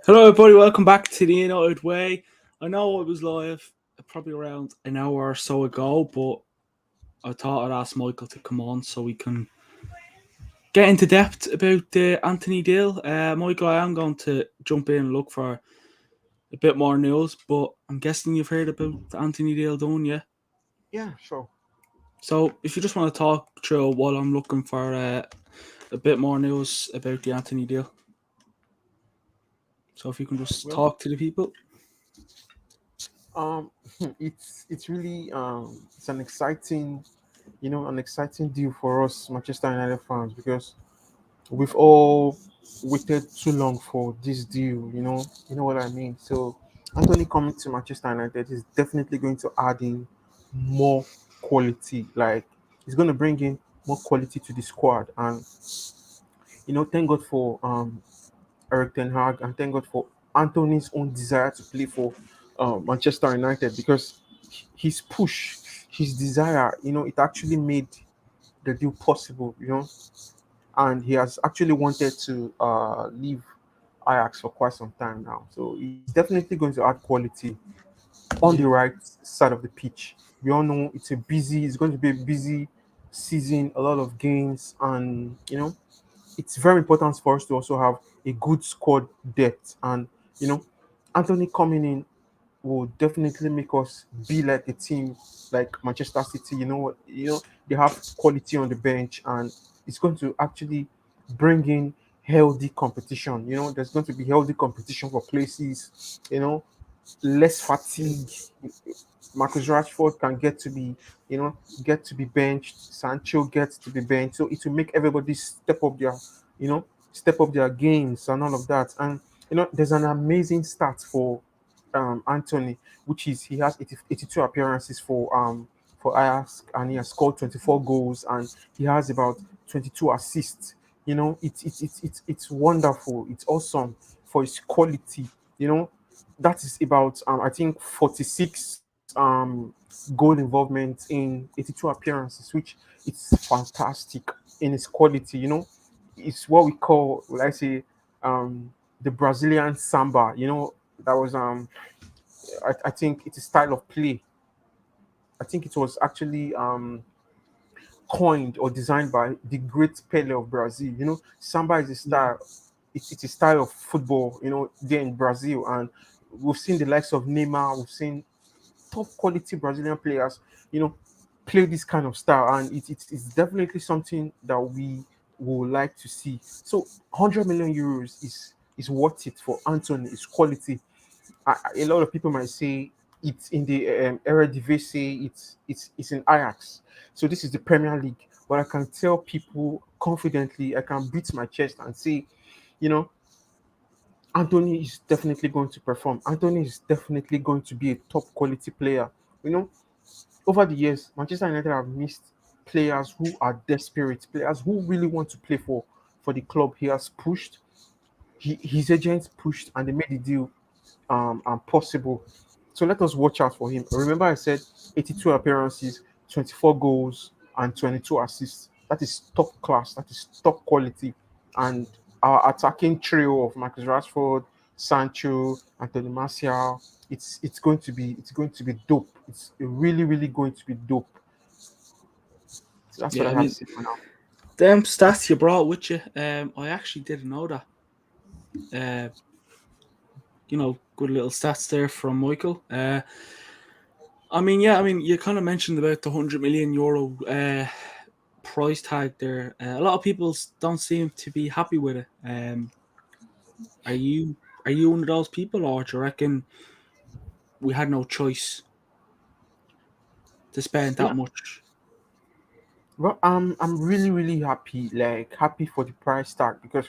Hello, everybody. Welcome back to the United Way. I know it was live probably around an hour or so ago, but I thought I'd ask Michael to come on so we can get into depth about the Antony Deal. Michael, I am going to jump in and look for a bit more news, but I'm guessing you've heard about the Antony Deal Done, yeah? Yeah, sure. So if you just want to talk through while I'm looking for a bit more news about the Antony Deal. So if you can just Well, talk to the people. um, it's really it's an exciting, an exciting deal for us Manchester United fans because we've all waited too long for this deal. You know what I mean. So Anthony coming to Manchester United is definitely going to add in more quality. Like he's going to bring in more quality to the squad, and thank God for Eric Ten Hag, and thank God for Anthony's own desire to play for Manchester United because his push, his desire, it actually made the deal possible, and he has actually wanted to leave Ajax for quite some time now. So he's definitely going to add quality on the Yeah. right side of the pitch. We all know it's going to be a busy season, a lot of games, and it's very important for us to also have a good squad depth. And Anthony coming in will definitely make us be like a team like Manchester City. You know what? They have quality on the bench, and it's going to actually bring in healthy competition. There's going to be healthy competition for places. Less fatigue. Marcus Rashford can get to be benched. Sancho gets to be benched. So it will make everybody step up their games and all of that. And there's an amazing stat for Anthony, which is he has 82 appearances for Ajax, and he has scored 24 goals, and he has about 22 assists. It's wonderful. It's awesome for his quality. That is about I think 46 goal involvement in 82 appearances, which it's fantastic in its quality. It's what we call, will I say, the Brazilian samba. That was I think it's a style of play. I think it was actually coined or designed by the great Pele of Brazil. Samba is a Yeah. style. It's a style of football. There in Brazil, and we've seen the likes of Neymar. We've seen top quality Brazilian players. You know, play this kind of style, and it's definitely something that we would like to see. So, 100 million euros is worth it for Anthony. It's quality. A lot of people might say it's in the Eredivisie, it's in Ajax. So this is the Premier League. But I can tell people confidently, I can beat my chest and say, you know, Anthony is definitely going to perform. Anthony is definitely going to be a top quality player. You know, over the years, Manchester United have missed players who are desperate, players who really want to play for the club. He has pushed, his agents pushed, and they made the deal possible. So let us watch out for him. Remember, I said 82 appearances, 24 goals, and 22 assists. That is top class. That is top quality. And our attacking trio of Marcus Rashford, Sancho, Anthony Martial, it's going to be dope. It's really going to be dope. So that's what Yeah, I I have to mean, say for now. them stats you brought with you, I actually didn't know that. Good little stats there from Michael. You kind of mentioned about the 100 million euro price tag there. A lot of people don't seem to be happy with it. Are you are you one of those people, or do you reckon we had no choice to spend that Yeah. much? Well, I'm really happy, like happy for the price tag because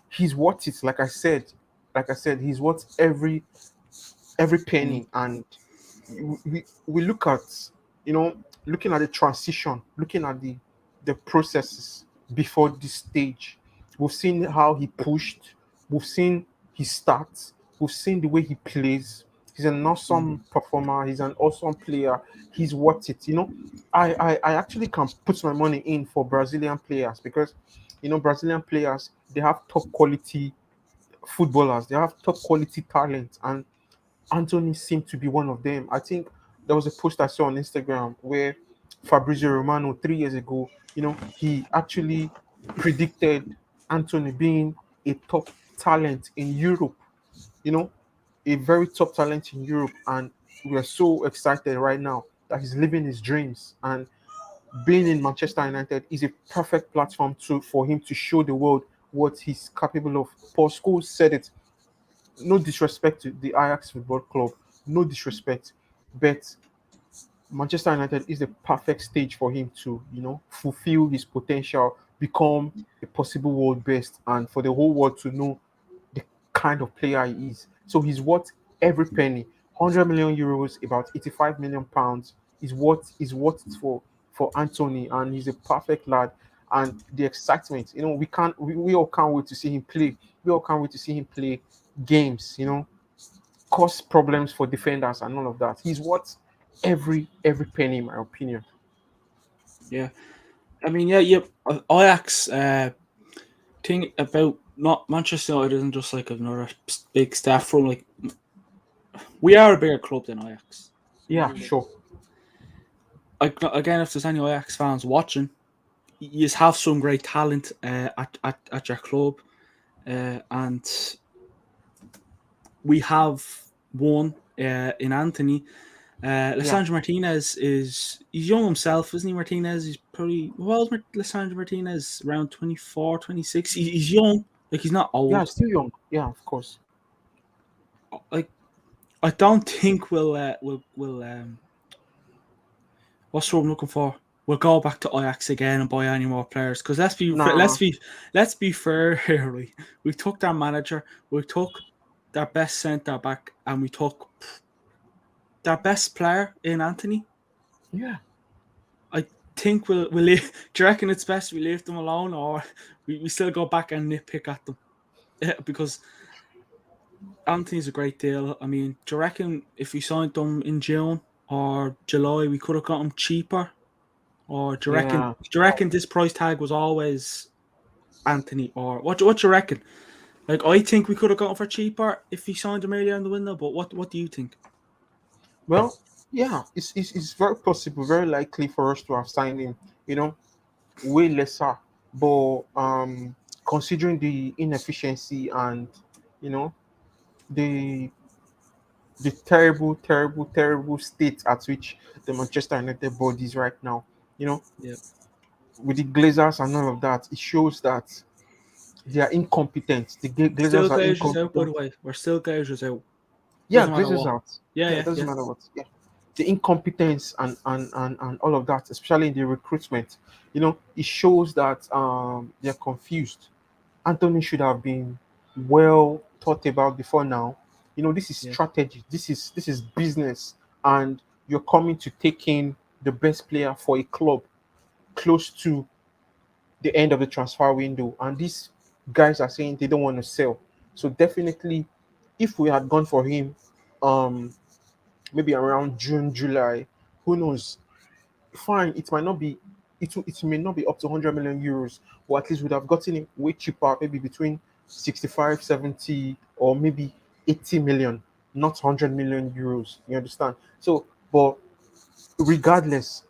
he's worth it. Like I said, he's worth every Mm, penny. And we look at, you know looking at the transition, looking at the processes before this stage. We've seen how he pushed, we've seen his stats, we've seen the way he plays. He's an mm, awesome performer, he's an awesome player. He's worth it. I actually can put my money in for Brazilian players because Brazilian players, they have top quality footballers. They have top quality talent, and Anthony seemed to be one of them. I think there was a post I saw on Instagram where Fabrizio Romano 3 years ago, he actually predicted Anthony being a top talent in Europe, you know, a very top talent in Europe. And we're so excited right now that he's living his dreams. And being in Manchester United is a perfect platform for him to show the world what he's capable of. Paul Scholes said it. No disrespect to the Ajax Football Club, no disrespect, but Manchester United is the perfect stage for him to, fulfill his potential, become a possible world best, and for the whole world to know the kind of player he is. So he's worth every penny. 100 million euros, about 85 million pounds, is what it's for Anthony, and he's a perfect lad. And the excitement, we all can't wait to see him play. We all can't wait to see him play games. Cause problems for defenders and all of that. He's worth every penny, in my opinion. Yeah. I mean, yeah. Ajax thing about not Manchester United isn't just like another big staff room. Like we are a bigger club than Ajax. Yeah, sure. Like again, if there's any Ajax fans watching, you have some great talent at your club, and we have one in Anthony. Yeah. Lissandro Martinez he's young himself, isn't he? Martinez, he's pretty well. Lissandro Martinez around 24, 26. He's young, like he's not Yeah, old. still young. Yeah, of course. Like I don't think we'll what's what I'm looking for. We'll go back to Ajax again and buy any more players because Nah. let's be fair here. Right? We took their manager, we took their best centre back, and we took their best player in Anthony. Yeah. I think we'll leave. Do you reckon it's best we leave them alone, or we still go back and nitpick at them? Yeah, because Anthony's a great deal. I mean, do you reckon if we signed them in June or July, we could have got them cheaper? Or do you reckon? Yeah. Do you reckon this price tag was always Anthony? Or what do you reckon? Like, I think we could have got him for cheaper if he signed him earlier in the window. But what do you think? Well, yeah, it's very possible, very likely for us to have signed him, way lesser. But considering the inefficiency and you know the the terrible, terrible, terrible state at which the Manchester United body is right now, you know, Yeah, with the Glazers and all of that, it shows that they are incompetent. The still Glazers are Glazers out. By the incompetent. way, we're still Glazers out. Yeah, Doesn't matter Glazers what. out. Yeah, Yeah, it yeah, doesn't yeah. matter what. Yeah, the incompetence and all of that, especially in the recruitment, it shows that they're confused. Anthony should have been well thought about before now. This is Yeah. strategy. This is business, and you're coming to take in the best player for a club close to the end of the transfer window, and these guys are saying they don't want to sell. So definitely, if we had gone for him, um, maybe around June, July, who knows? Fine, it might not be, it may not be up to 100 million euros, or at least would have gotten it way cheaper, maybe between 65, 70, or maybe 80 million, not 100 million euros. You understand? So, but regardless,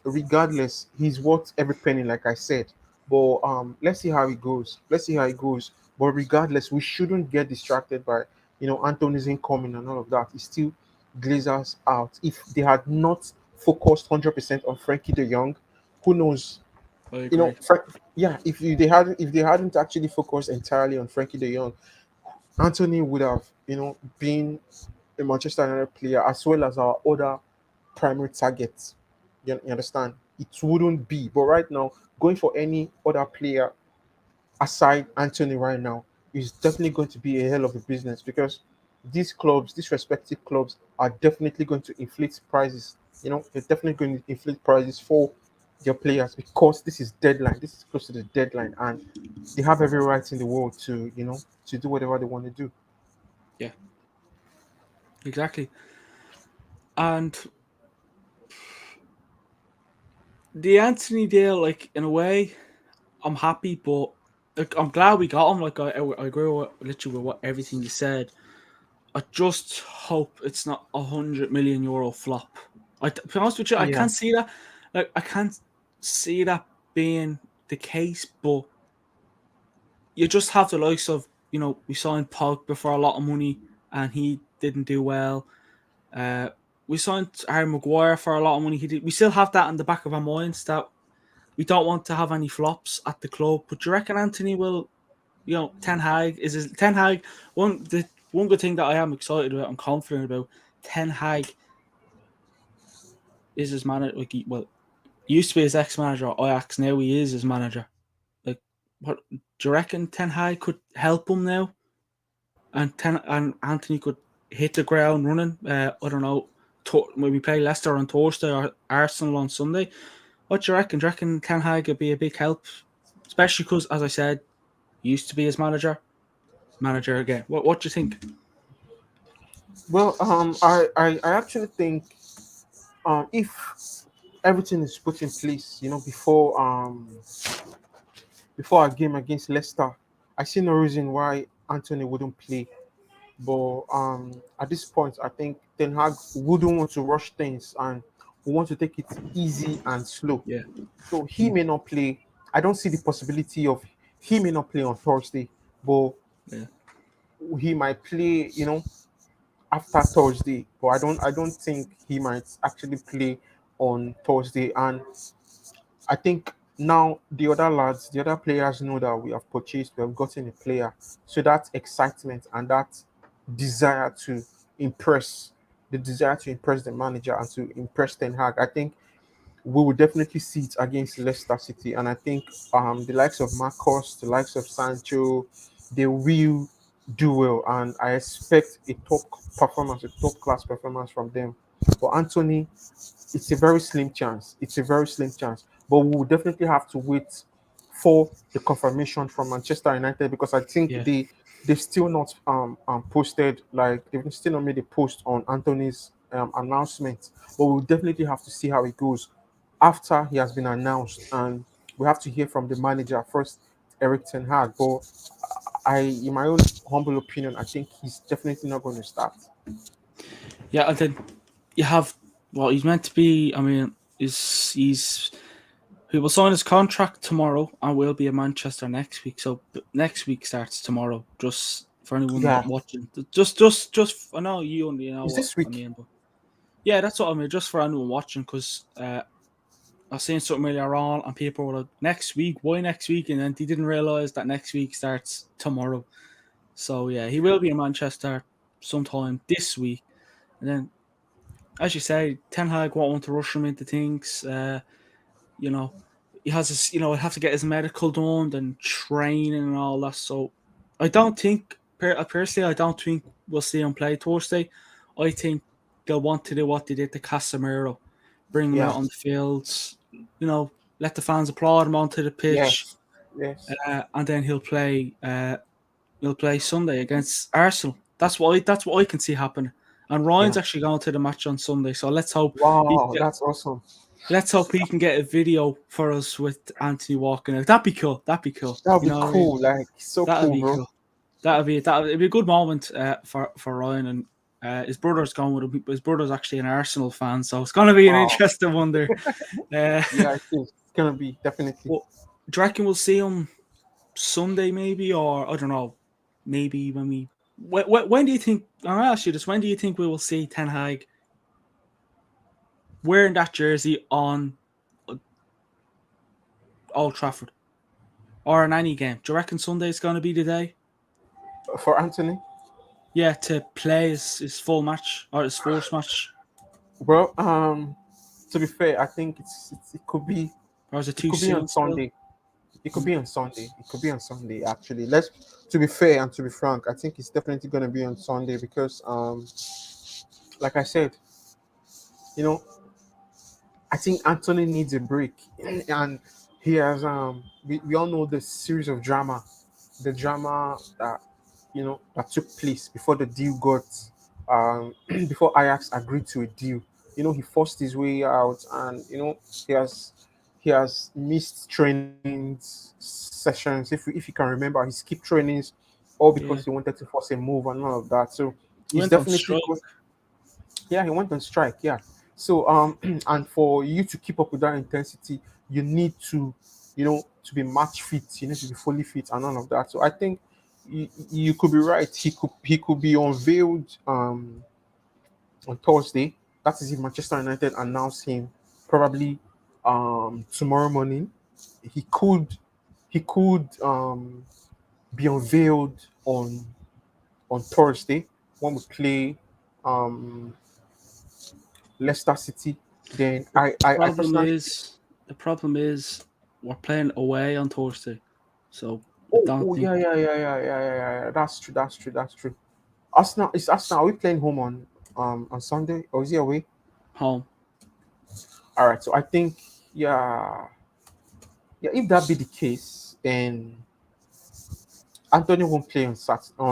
he's worth every penny, like I said. But let's see how it goes. Let's see how it goes. But regardless, we shouldn't get distracted by Anthony's incoming and all of that. It's still Glazers out. If they had not focused 100% on Frenkie de Jong, who knows? I agree. Yeah, if they hadn't actually focused entirely on Frenkie de Jong, Anthony would have been a Manchester United player as well as our other primary targets. You understand? It wouldn't be. But right now, going for any other player aside Anthony right now is definitely going to be a hell of a business because these respective clubs, are definitely going to inflate prices. They're definitely going to inflate prices for their players because this is deadline. This is close to the deadline, and they have every right in the world to do whatever they want to do. Yeah, exactly. And the Anthony deal, like in a way, I'm happy, but like, I'm glad we got him. Like I agree with literally with what everything you said. I just hope it's not €100 million flop. To be honest with you, I Yeah, can't see that. Like I can't see that being the case. But you just have the likes of we signed Pogba for a lot of money and he didn't do well. Uh, we signed Harry Maguire for a lot of money. He did. We still have that in the back of our minds that we don't want to have any flops at the club. But do you reckon Anthony will? Ten Hag Ten Hag. One good thing that I am excited about, I'm confident about. Ten Hag is his manager. Like he used to be his ex manager at Ajax. Now he is his manager. Like, what do you reckon? Ten Hag could help him now, and Anthony could hit the ground running. I don't know. When we play Leicester on Thursday or Arsenal on Sunday, what do you reckon? Do you reckon Ten Hag would be a big help, especially because, as I said, he used to be his manager again. What do you think? well, I actually think if everything is put in place, before our game against Leicester, I see no reason why Anthony wouldn't play. But at this point, I think Ten Hag wouldn't want to rush things and we want to take it easy and slow. Yeah, So he may not play. I don't see the possibility of he may not play on Thursday, but yeah, he might play, after Thursday. But I don't think he might actually play on Thursday. And I think now the other players know that we have gotten a player. So that excitement and that desire to impress, the desire to impress the manager and to impress Ten Hag, I think we will definitely see it against Leicester City. And I think the likes of Marcos, the likes of Sancho, they will do well. And I expect a top class performance from them. But Anthony, it's a very slim chance. It's a very slim chance. But we will definitely have to wait for the confirmation from Manchester United because I think yeah, they've still not posted, like they've still not made a post on Anthony's announcement. But we'll definitely have to see how it goes after he has been announced, and we have to hear from the manager first, Eric Ten Hag. But in my own humble opinion, I think he's definitely not going to start. yeah. And then you have he's meant to be. I mean, he's he will sign his contract tomorrow and will be in Manchester next week. So next week starts tomorrow. Just for anyone Yeah, not watching, just I know you only know is what this I week? mean, but yeah, that's what I mean. Just for anyone watching, because I seen something earlier on, and people were like, "Next week? Why next week?" And then they didn't realize that next week starts tomorrow. So yeah, he will be in Manchester sometime this week. And then, as you say, Ten Hag won't want to rush him into things. You know, he has his, he'll have to get his medical done and training and all that. So I don't think, personally, I don't think we'll see him play Thursday. I think they'll want to do what they did to Casemiro, bring him Yeah. out on the fields, let the fans applaud him onto the pitch, Yes. Yes. and then he'll play. He'll play Sunday against Arsenal. That's what I can see happening. And Yeah. Ryan's actually going to the match on Sunday, so he Wow, that's awesome. let's hope he can get a video for us with Anthony walking out. That'd be cool. That'd be cool. That would You be know what I mean? cool. Like so That'd cool, be bro. cool. It'd be a good moment for Ryan, and his brother's going with him. His brother's actually an Arsenal fan, so it's going to be an Wow. interesting one there. Uh, Yeah, it is. It's gonna be definitely. but do you reckon we'll see him Sunday, maybe, or I don't know, maybe when we. When do you think? I'll ask you this: when do you think we will see Ten Hag wearing that jersey on Old Trafford or in any game? Do you reckon Sunday's going to be the day? For Anthony, Yeah, to play his full match or his first match, well, to be fair, I think or is it it too could be on soon still? Sunday. It could be on Sunday. It could be on Sunday. Actually, let's to be fair and to be frank, I think it's definitely gonna be on Sunday because like I said, you know, I think Anthony needs a break, and he has we all know the series of drama, the drama that that took place before the deal got before Ajax agreed to a deal. He forced his way out, and he has he has missed trainings sessions. If you can remember, he skipped trainings all Yeah, because he wanted to force a move and all of that. So he he's went on definitely strike. yeah, he went on strike. Yeah. So and for you to keep up with that intensity, you need to, to be match fit. You need to be fully fit and all of that. So I think you could be right. He could be unveiled on Thursday. That is if Manchester United announce him probably tomorrow morning. He could be unveiled on Thursday when we play um Leicester City. Then The I problem personally is, the problem is, we're playing away on Thursday, so I oh don't oh think yeah. That's true. Arsenal. Are we playing home on Sunday or is it away? home. All right. So I think yeah. If that be the case, then Anthony won't play on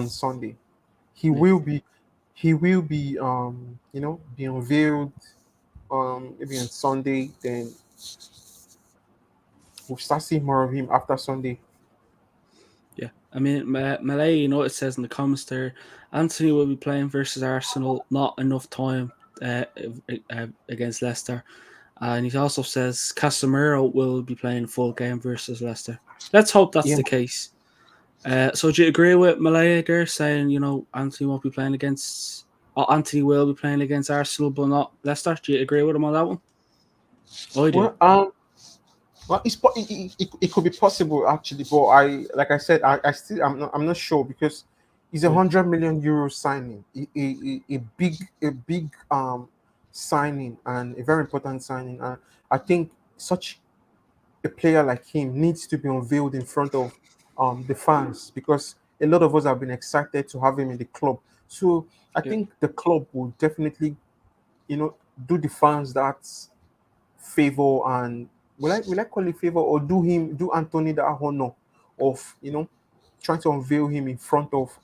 Sunday. He Yeah, will be he will be unveiled maybe on Sunday. Then we'll start seeing more of him after Sunday. yeah. I mean, Malay, it says in the comments there, Anthony will be playing versus Arsenal. Not enough time against Leicester. And he also says Casemiro will be playing full game versus Leicester. Let's hope that's Yeah. the case. So do you agree with Malaya there saying, Anthony won't be playing against, or Anthony will be playing against Arsenal but not Leicester? Do you agree with him on that one? I do. Well, it could be possible actually, but like I said, I'm not sure because it's a Right. €100 million signing, a big signing and a very important signing, and I think such a player like him needs to be unveiled in front of the fans because a lot of us have been excited to have him in the club. So I Yeah. think the club will definitely, you know, do the fans that favor and will I call it favor or do Anthony the honor of trying to unveil him in front of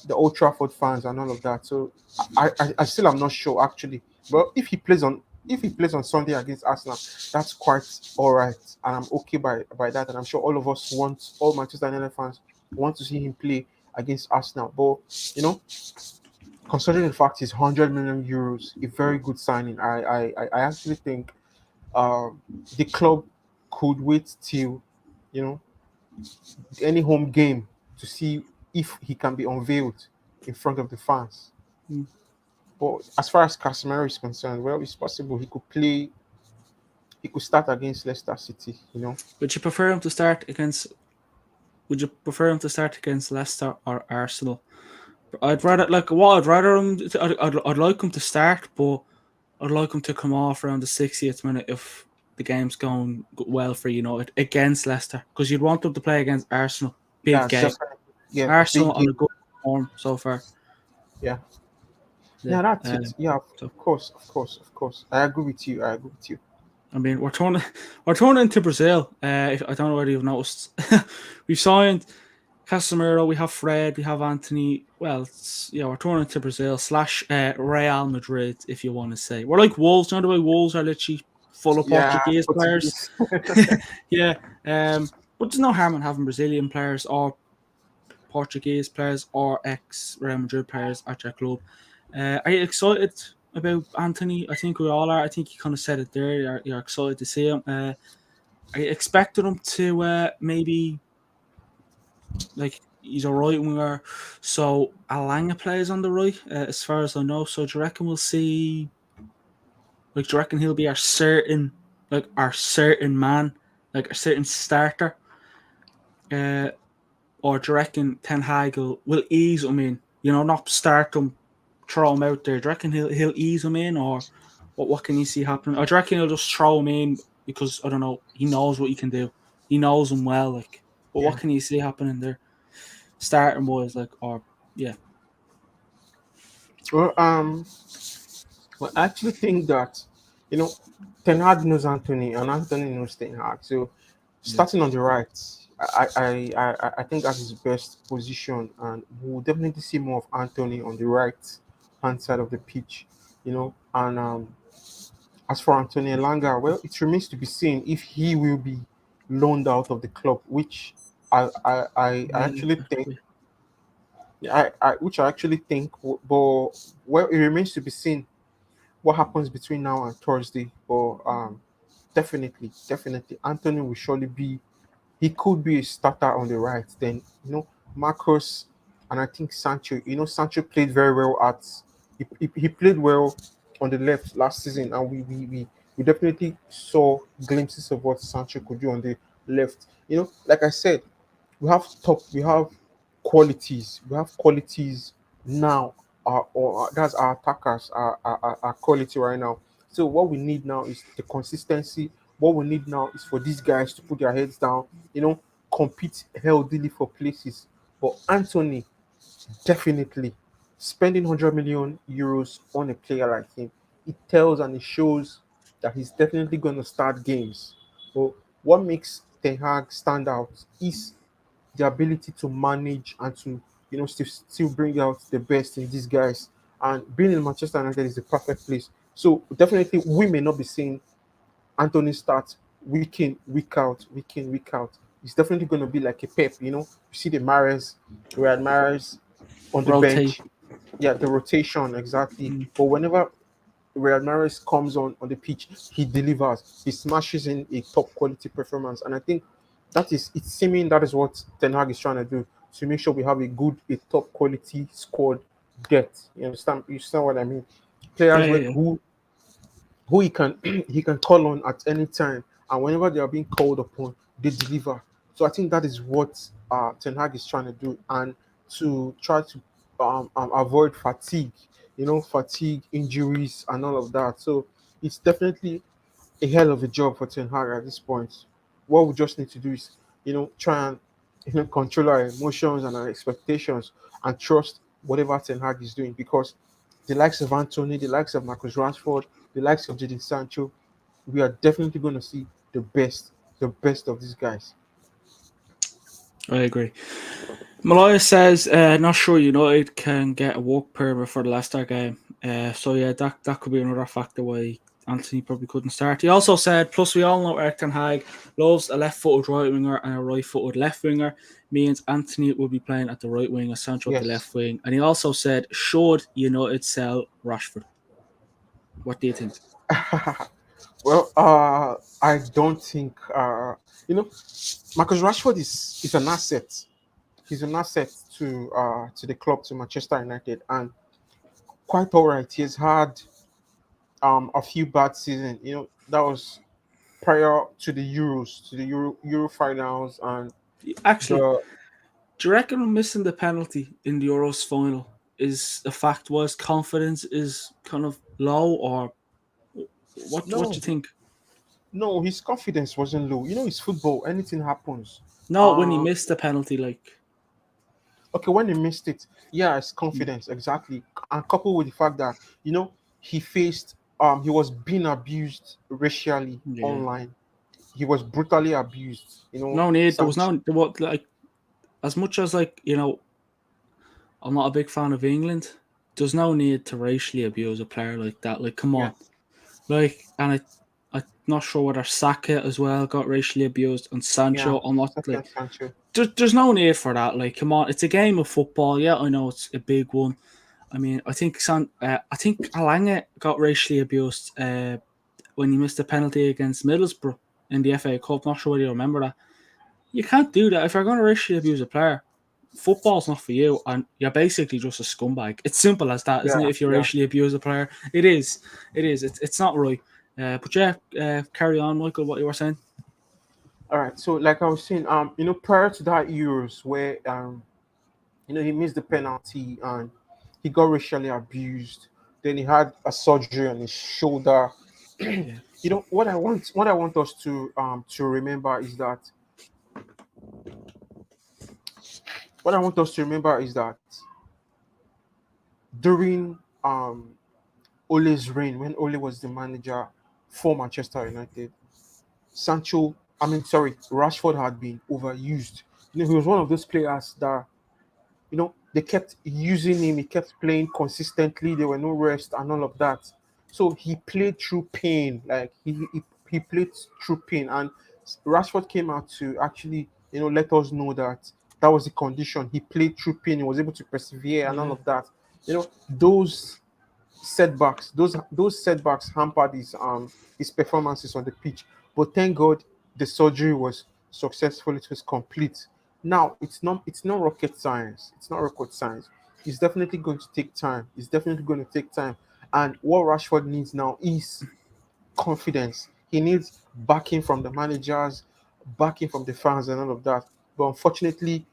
the Old Trafford fans and all of that. So I still am not sure actually. But if he plays on Sunday against Arsenal, that's quite all right, and I'm okay by that. And I'm sure all Manchester United fans want to see him play against Arsenal. But considering the fact he's €100 million, a very good signing. I actually think the club could wait till you know any home game to see if he can be unveiled in front of the fans. Mm. But as far as Casemiro is concerned, well, it's possible he could start against Leicester City. Would you prefer him to start against? Would you prefer him to start against Leicester or Arsenal? I'd rather like what I'd rather him. I'd like him to start, but I'd like him to come off around the 60th minute if the game's going well for United against Leicester, because you'd want them to play against Arsenal. Big Yeah, game. definitely. Yeah, a Arsenal big on game. a good form so far. Yeah, Yeah. yeah, that's it. Yeah, So of course. I agree with you. I agree with you. I mean, we're turning into Brazil. If, I don't know whether you've noticed. We've signed Casemiro. We have Fred. We have Anthony. Well, we're turning into Brazil slash Real Madrid, if you want to say. We're like Wolves. You know the way Wolves are literally full of Yeah, Portuguese players. Portuguese. Yeah. But there's no harm in having Brazilian players or Portuguese players or ex Real Madrid players at your club. Are you excited about Anthony? I think we all are. I think you kind of said it there. You're excited to see him. Are you expecting him to maybe like he's a right winger? So Alanga plays on the right, as far as I know. So do you reckon we'll see? Like, do you reckon he'll be our certain man, like a certain starter? Uh, or do you reckon Ten Hag will ease him in? Not start him, throw him out there. Do you reckon he'll ease him in, or what can you see happening? Or do you reckon he'll just throw him in because I don't know, he knows what he can do. He knows him well, like. But what Yeah. can you see happening there? Starting boys, like, or yeah, Well, well, I actually think that you know Ten Hag knows Anthony, and Anthony knows Ten Hag. So yeah, starting on the right, I think that's his best position, and we'll definitely see more of Anthony on the right hand side of the pitch. And As for Antonio Elanga, well, it remains to be seen if he will be loaned out of the club, which I Yeah, actually think, which I actually think, but well, it remains to be seen what happens between now and Thursday. But definitely, Anthony will surely be. He could be a starter on the right. Then Marcos and I think Sancho. Sancho played very well at. He played well on the left last season, and we definitely saw glimpses of what Sancho could do on the left. Like I said, we have qualities. We have qualities now. That's our attackers, our quality right now. So what we need now is the consistency. What we need now is for these guys to put their heads down, compete healthily for places. But Anthony, definitely spending 100 million euros on a player like him, it tells and it shows that he's definitely going to start games. But what makes Ten Hag stand out is the ability to manage and to still bring out the best in these guys. And being in Manchester United is the perfect place. So definitely, we may not be seeing Anthony start week in, week out, week in, week out. It's definitely going to be like a Pep. You see the Mares, Riyad Mahrez on the rotate. bench. Yeah, the rotation exactly. Mm. But whenever Riyad Mahrez comes on the pitch, he delivers. He smashes in a top quality performance, and I think it's seeming that is what Ten Hag is trying to do to make sure we have a top quality squad depth. You understand? You understand what I mean? Yeah, Players yeah, yeah. who he can he can call on at any time, and whenever they are being called upon, they deliver. So I think that is what Ten Hag is trying to do, and to try to avoid fatigue, fatigue, injuries, and all of that. So it's definitely a hell of a job for Ten Hag at this point. What we just need to do is, try and control our emotions and our expectations and trust whatever Ten Hag is doing, because the likes of Anthony, the likes of Marcus Rashford, the likes of Jadon Sancho, we are definitely going to see the best of these guys. I agree. Malaya says, not sure United can get a work permit for the Leicester game. So yeah, that could be another factor why Anthony probably couldn't start. He also said, plus we all know Eric Ten Hag loves a left-footed right winger and a right-footed left winger. Means Anthony will be playing at the right wing and Sancho at the Yes. left wing. And he also said, should United sell Rashford? What do you think? Well, I don't think you know Marcus Rashford is an asset. He's an asset to the club, to Manchester United, and quite all right. He's had a few bad seasons. That was prior to the Euros, to the Euro finals, and Actually, the do you reckon missing the penalty in the Euros final is a fact? Was confidence is kind of low, or what do no, you think? no, his confidence wasn't low. It's football. Anything happens. No, when he Um, missed the penalty, like okay, when he missed it, yeah, it's mm, confidence exactly, and coupled with the fact that he faced he was being abused racially yeah, online. He was brutally abused. no need. There was Sanch- no there was, like as much as I'm not a big fan of England. There's no need to racially abuse a player like that. Like, come yeah, on, and I'm not sure whether Saka as well got racially abused and yeah, Sancho. I'm not second like Sancho. there's no need for that. Like, come on, it's a game of football. Yeah, I know it's a big one. I mean, I think Alanga got racially abused when he missed a penalty against Middlesbrough in the FA Cup. Not sure whether you remember that. You can't do that if you're going to racially abuse a player. Football's not for you, and you're basically just a scumbag. It's simple as that, isn't Yeah, it? If you yeah. racially abuse a player, it is. It is. It's not right. But yeah, carry on, Michael. What you were saying? All right. So, like I was saying, prior to that Euros, where he missed the penalty and he got racially abused. Then he had a surgery on his shoulder. Yeah, What I want us to remember is that what I want us to remember is that during Ole's reign, when Ole was the manager for Manchester United, Rashford had been overused. He was one of those players that they kept using him. He kept playing consistently. There were no rest and all of that. So he played through pain, like he played through pain, and Rashford came out to actually, let us know that that was the condition. He played through pain. He was able to persevere and all Yeah. of that. Those those setbacks hampered his performances on the pitch. But thank God the surgery was successful. It was complete. Now it's not rocket science. It's not rocket science. It's definitely going to take time. It's definitely going to take time. And what Rashford needs now is confidence. He needs backing from the managers, backing from the fans, and all of that. But unfortunately,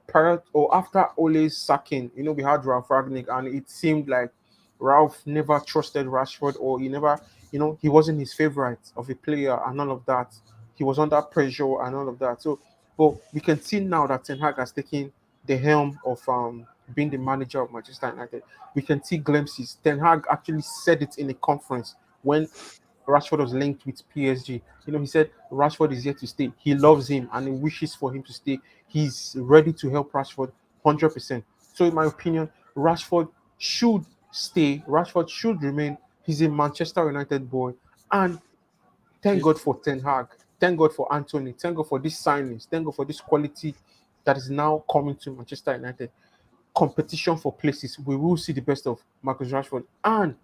prior or after Ole's sacking, we had Ralph Ragnick, and it seemed like Ralph never trusted Rashford, or he wasn't his favorite of a player, and all of that. He was under pressure and all of that. So, but we can see now that Ten Hag has taken the helm of being the manager of Manchester United. We can see glimpses. Ten Hag actually said it in a conference when Rashford was linked with PSG. He said Rashford is here to stay. He loves him and he wishes for him to stay. He's ready to help Rashford 100%. So, in my opinion, Rashford should stay. Rashford should remain. He's a Manchester United boy. And thank Yeah. God for Ten Hag. Thank God for Anthony. Thank God for these signings. Thank God for this quality that is now coming to Manchester United. Competition for places. We will see the best of Marcus Rashford. And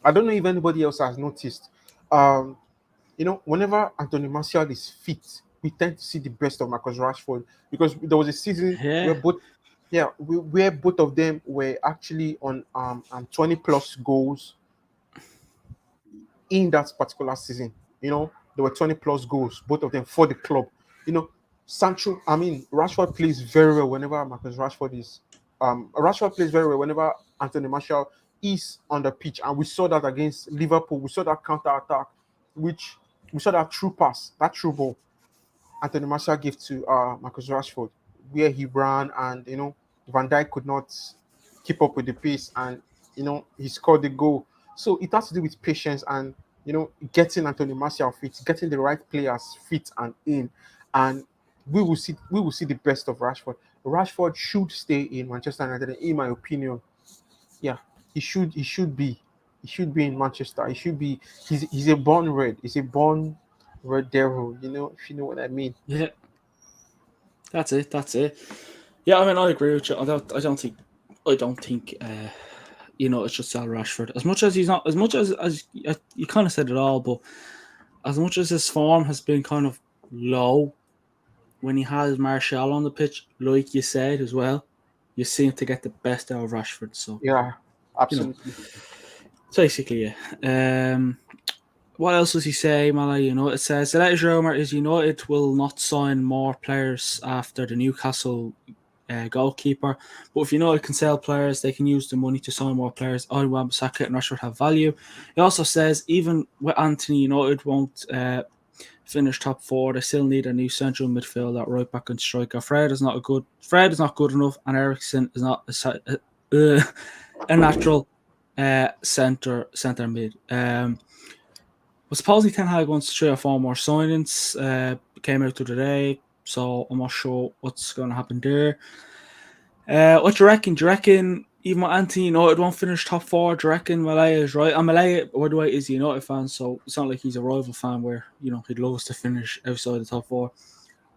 I don't know if anybody else has noticed. Um, whenever Anthony Martial is fit, we tend to see the best of Marcus Rashford, because there was a season where Yeah. where both of them were actually on 20 plus goals in that particular season. There were 20 plus goals, both of them for the club. You know, Rashford plays very well whenever Rashford plays very well whenever Anthony Martial is on the pitch, and we saw that against Liverpool. We saw that counter attack, which we saw that true pass, that true ball Anthony Martial gave to Marcus Rashford, where he ran, and Van Dijk could not keep up with the pace, and he scored the goal. So it has to do with patience and getting Anthony Martial fit, getting the right players fit and in, and we will see the best of Rashford. Rashford should stay in Manchester United, in my opinion. Yeah, he should be in Manchester. He should be. He's a born red. He's a born red devil. If you know what I mean. Yeah. That's it. That's it. Yeah, I mean, I agree with you. I don't think it should sell Rashford. As much as he's not, as much as you kind of said it all, but as much as his form has been kind of low when he has Martial on the pitch, like you said as well, you seem to get the best out of Rashford. So, Yeah, you know, absolutely. it's basically yeah. What else does he say, Mala? It says the latest rumour is United will not sign more players after the Newcastle goalkeeper. But if United can sell players, they can use the money to sign more players. Wan-Bissaka and Rashford have value. He also says even with Antony, United won't finish top four. They still need a new central midfielder, right back and striker. Fred is not good enough, and Ericsson is not a natural centre mid. But supposedly Ten Hag wants 3 or 4 more signings. Came out today, so I'm not sure what's going to happen there. What do you reckon? Do you reckon even with Anthony United won't finish top four? Do you reckon Malaya is right? And Malaya, by the way, is a United fan, so it's not like he's a rival fan where he'd love us to finish outside the top four.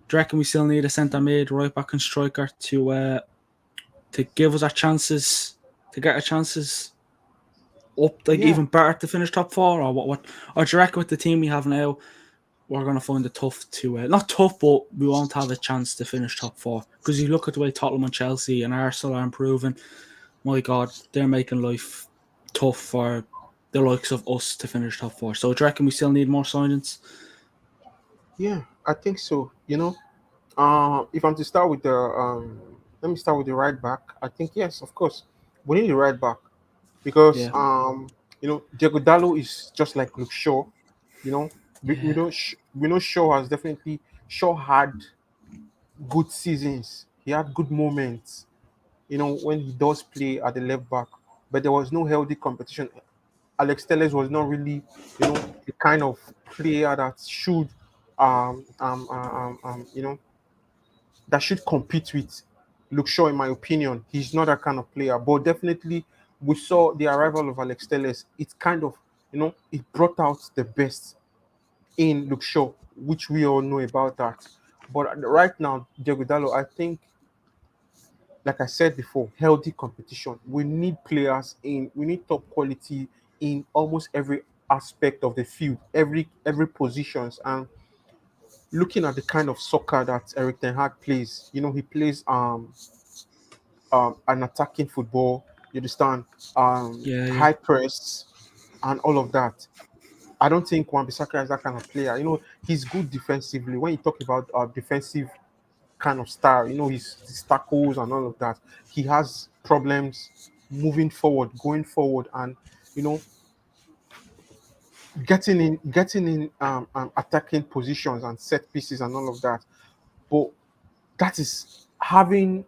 Do you reckon we still need a centre mid, right back, and striker to give us our chances, to get our chances up, like Yeah, even better to finish top four, or what? Or do you reckon with the team we have now, we're going to find it tough to not tough, but we won't have a chance to finish top four? Because you look at the way Tottenham and Chelsea and Arsenal are improving. My God, they're making life tough for the likes of us to finish top four. So do you reckon we still need more signings? yeah, I think so. If I'm to start with let me start with the right back. I think yes, of course, we need a right back, because Yeah, Diego Dallo is just like Luke Shaw. You know, we yeah, know Shaw had good seasons. He had good moments. When he does play at the left back, but there was no healthy competition. Alex Telles was not really, the kind of player that should compete with Luke Shaw, in my opinion. He's not that kind of player, but definitely we saw the arrival of Alex Telles. It kind of, it brought out the best in Luke Shaw, which we all know about that. But right now, Diego Dallo, I think, like I said before, healthy competition. We need players in, we need top quality in almost every aspect of the field, every positions. And looking at the kind of soccer that Eric Ten Hag plays, he plays an attacking football. You understand? Yeah, yeah, High press and all of that. I don't think Wan Bissaka is that kind of player. He's good defensively. When you talk about defensive kind of style, his tackles and all of that, he has problems moving forward, going forward, and you know, getting in attacking positions and set pieces and all of that. But that is having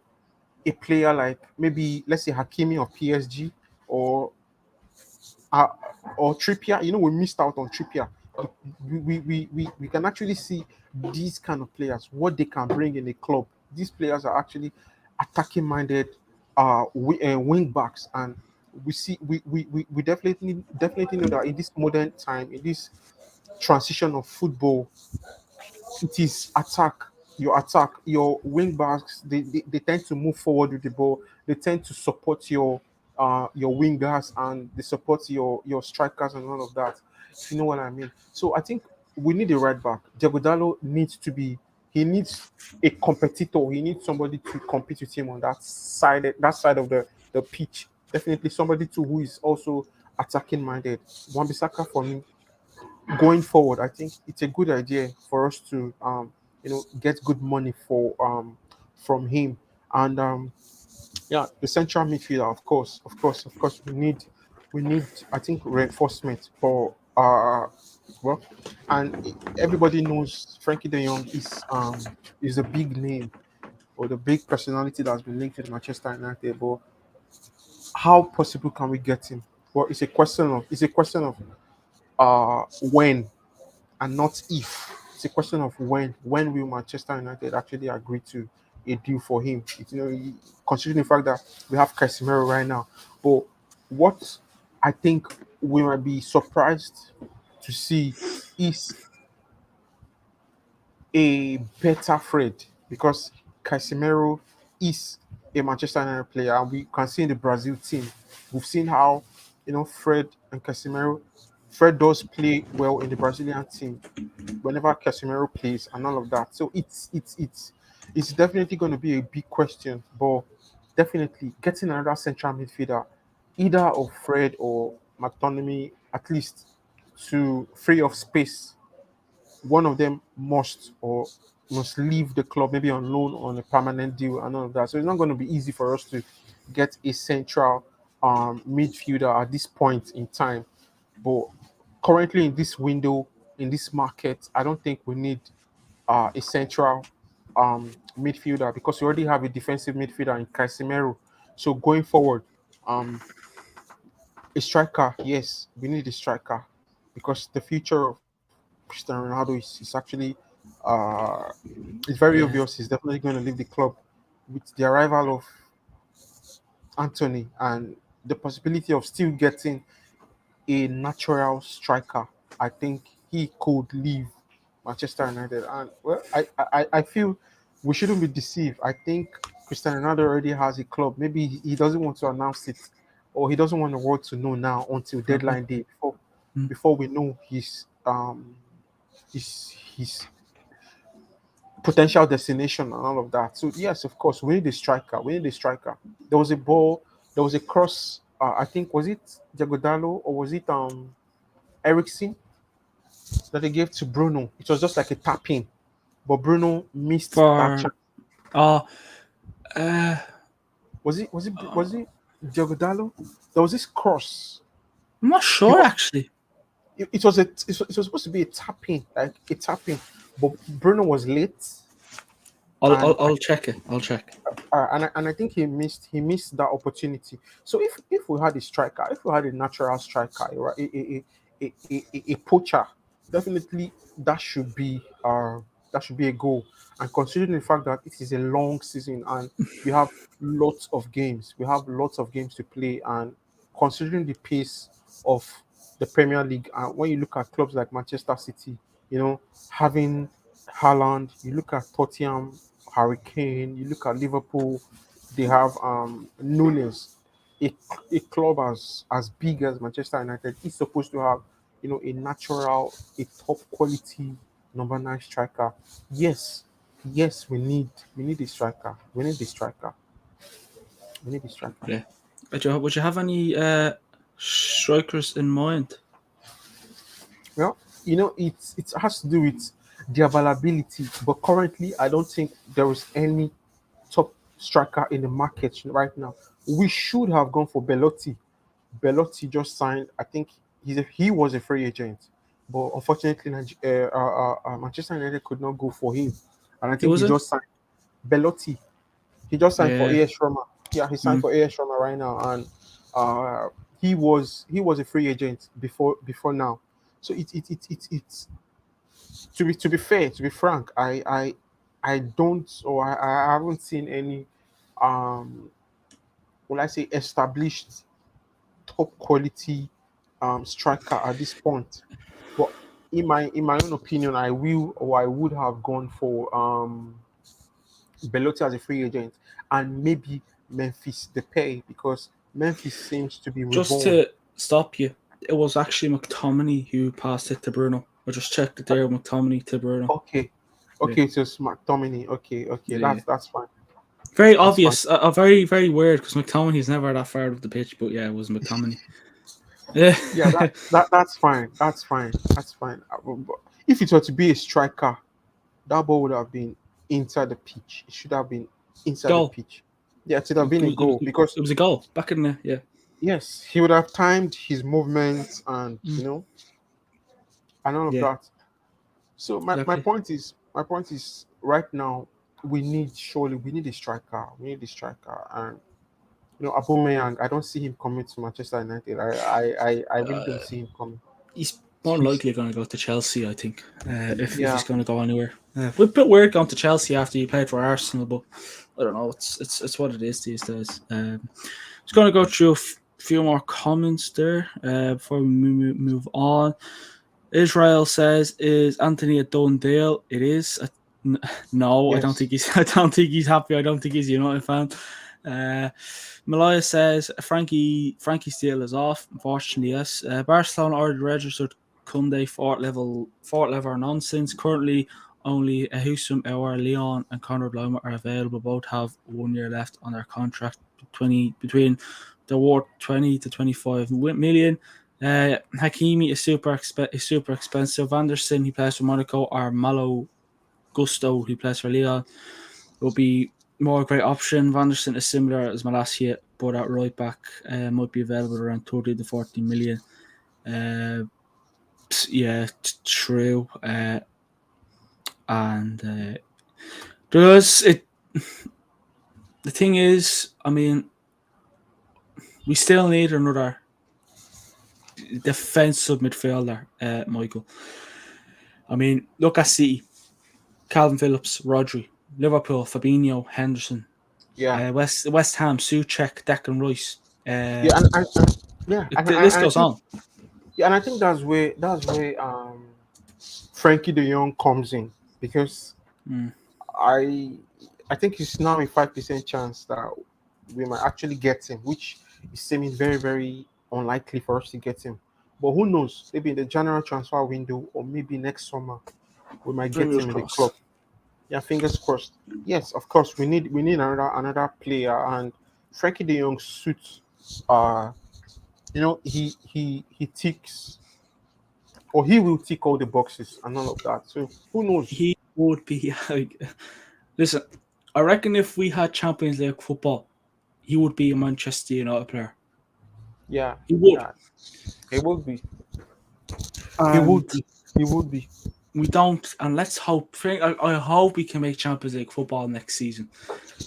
a player like maybe let's say Hakimi of PSG or uh, or Trippier. We missed out on Trippier. We can actually see these kind of players, what they can bring in a club. These players are actually attacking minded wing backs, and we definitely know that in this modern time, in this transition of football, it is your wing backs, they tend to move forward with the ball, they tend to support your wingers, and they support your strikers and all of that, if you know what I mean. So I think we need a right back. Diego Dallo needs to be, he needs a competitor, he needs somebody to compete with him on that side of the pitch. Definitely somebody too who is also attacking minded. Wan Bissaka for me, going forward, I think it's a good idea for us to get good money for from him. And yeah, the central midfielder, of course, we need I think reinforcement for well, and everybody knows Frankie de Jong is a big name or the big personality that's been linked with Manchester United. But how possible can we get him? Well, it's a question of when and not if. It's a question of when. When will Manchester United actually agree to a deal for him? Considering the fact that we have Casemiro right now, but what I think we might be surprised to see is a better Fred, because Casemiro is a Manchester United player, and we can see in the Brazil team, we've seen how Fred and Casemiro. Fred does play well in the Brazilian team whenever Casemiro plays and all of that. So it's definitely going to be a big question, but definitely getting another central midfielder, either of Fred or McTominay, at least to free up space. One of them must leave the club, maybe on loan on a permanent deal and all of that. So it's not going to be easy for us to get a central midfielder at this point in time. But currently in this window, in this market, I don't think we need a central midfielder, because we already have a defensive midfielder in Casemiro. So going forward, um, a striker, yes, we need a striker, because the future of Cristiano Ronaldo is actually uh, it's very yeah. obvious he's definitely going to leave the club with the arrival of Anthony and the possibility of still getting a natural striker. I think he could leave Manchester United. And well, I feel we shouldn't be deceived. I think Cristiano Ronaldo already has a club. Maybe he doesn't want to announce it, or he doesn't want the world to know now until Probably. deadline day, before Mm. we know his potential destination and all of that. So yes, of course, we need a striker. We need a striker. There was a ball. There was a cross. I think, was it Diego Dallo or was it Ericsson that they gave to Bruno? It was just like a tap in, but Bruno missed that For chance. uh, uh, Was it Diego Dallo? There was this cross. I'm not He sure was. actually. It was supposed to be a tap in, like a tap in, but Bruno was late, I'll, I'll and I'll check it. I'll check. and I think he missed that opportunity. So if we had a striker, if we had a natural striker, right, a poacher, definitely that should be a goal. And considering the fact that it is a long season and we have lots of games to play, and considering the pace of the Premier League, and when you look at clubs like Manchester City, having Haaland, you look at Tottenham, Hurricane, you look at Liverpool, they have Nunes, a, a club as big as Manchester United is supposed to have, a natural, a top quality number 9 striker. Yes, yes, we need a striker. We need a striker. We need a striker. Yeah. Would you have any strikers in mind? Well, it has to do with the availability, but currently I don't think there is any top striker in the market right now. We should have gone for Belotti. Belotti just signed. I think he was a free agent, but unfortunately, Manchester United could not go for him, and I Who think was he it? just signed Belotti. He just signed for Yeah. AS Roma. Yeah, he signed Mm. for AS Roma right now, and uh, he was a free agent before now. So it's to be fair, to be frank, I don't, or I haven't seen any um will I say established top quality striker at this point. But in my own opinion, I would have gone for Belotti as a free agent, and maybe Memphis Depay, because Memphis seems to be Just reborn. to stop you, it was actually McTominay who passed it to Bruno. I just checked it there, McTominay to Bruno. Okay, Yeah. okay, so Smart Domini. Okay, Yeah. that's fine. Very That's fine. obvious. Very, very weird because McTominay's never that far of the pitch, but yeah, it was McTominay. Yeah. Yeah, that's fine. That's fine. That's fine. But if it were to be a striker, that ball would have been inside the pitch. It should have been inside the Goal. pitch. Yeah, it should have been a goal because It was a goal. Back in there, yeah. yes, he would have timed his movements and and all of Yeah, that. So my exactly. point is right now we need a striker. We need a striker, and Aubameyang, I don't see him coming to Manchester United. I really don't see him coming. He's more than He's likely going to go to Chelsea, I think, if yeah. he's going to go anywhere. We're a bit weird going to Chelsea after he played for Arsenal, but I don't know. It's what it is these days. Just going to go through a few more comments there before we move on. Israel says, "Is Antony a done deal?" It is. No, I don't Yes. think he's. I don't think he's happy. I don't think he's a United fan. Malaya says Frankie's deal is off. Unfortunately, yes. Barcelona already registered Kunde fourth level nonsense. Currently, only Husum, Aouar, Leon, and Conrad Lima are available. Both have 1 year left on their contract. Between the worth 20 to 25 million. Hakimi is super expensive. Anderson, he plays for Monaco, or Malo Gusto, who plays for Lyon, will be more great option. Vanderson is similar as Malacia, but at right back might be available around 30 to 40 million. Yeah, true. And does it? The thing is, I mean, we still need another defensive midfielder, Michael. I mean, look at City. Calvin Phillips, Rodri, Liverpool, Fabinho, Henderson, Yeah. West Ham, Soucek, Declan Rice. Yeah, and yeah, The list I goes think on. yeah, and I think that's where Frankie de Jong comes in, because Mm. I I think it's now a 5% chance that we might actually get him, which is seeming very, very unlikely for us to get him. But who knows? Maybe in the January transfer window, or maybe next summer we might get Fingers him in the club. crossed. Yeah, fingers crossed. Yes, of course we need another player, and Frankie de Jong suits he ticks, or he will tick all the boxes and all of that. So who knows? He would be like, listen, I reckon if we had Champions League football, he would be a Manchester United player. Yeah, He would. yeah, he would be. He would And be. He would be. we don't. And let's hope. I hope we can make Champions League football next season.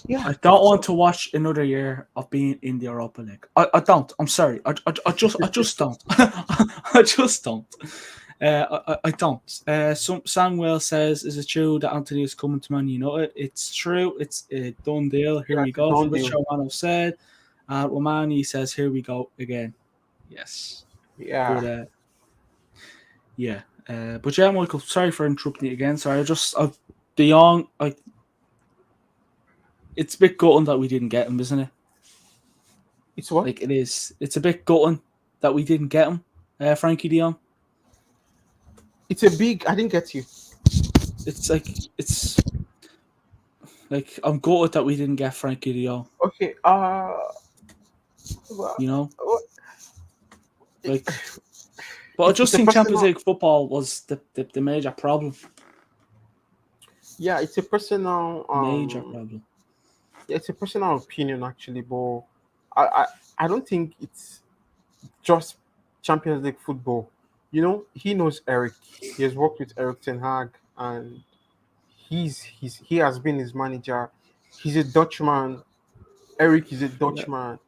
Yeah. I don't want to watch another year of being in the Europa League. I don't. I'm sorry. I just don't. I just don't. I don't. Samuel says, "Is it true that Anthony is coming to Man United?" It's true. It's a done deal. Here Yeah, we it's a go. done From Rich deal. Romano said. Romani says, "Here we go again." Yes, Yeah, but yeah, but yeah, Michael. Sorry for interrupting you again. Sorry, De Jong. It's a bit gutting that we didn't get him, isn't it? it's what? Like it is. It's a bit gutting that we didn't get him, Frenkie de Jong. It's a big. I didn't get you. It's like I'm gutted that we didn't get Frenkie de Jong. Okay. Well, You know, well, like, but I just it's a think Champions personal. League football was the major problem. Yeah, it's a personal. Major problem. Yeah, it's a personal opinion actually, but I, I, I don't think it's just Champions League football. He knows Eric. He has worked with Eric Ten Hag, and he has been his manager. He's a Dutchman. Eric is a Yeah, Dutchman.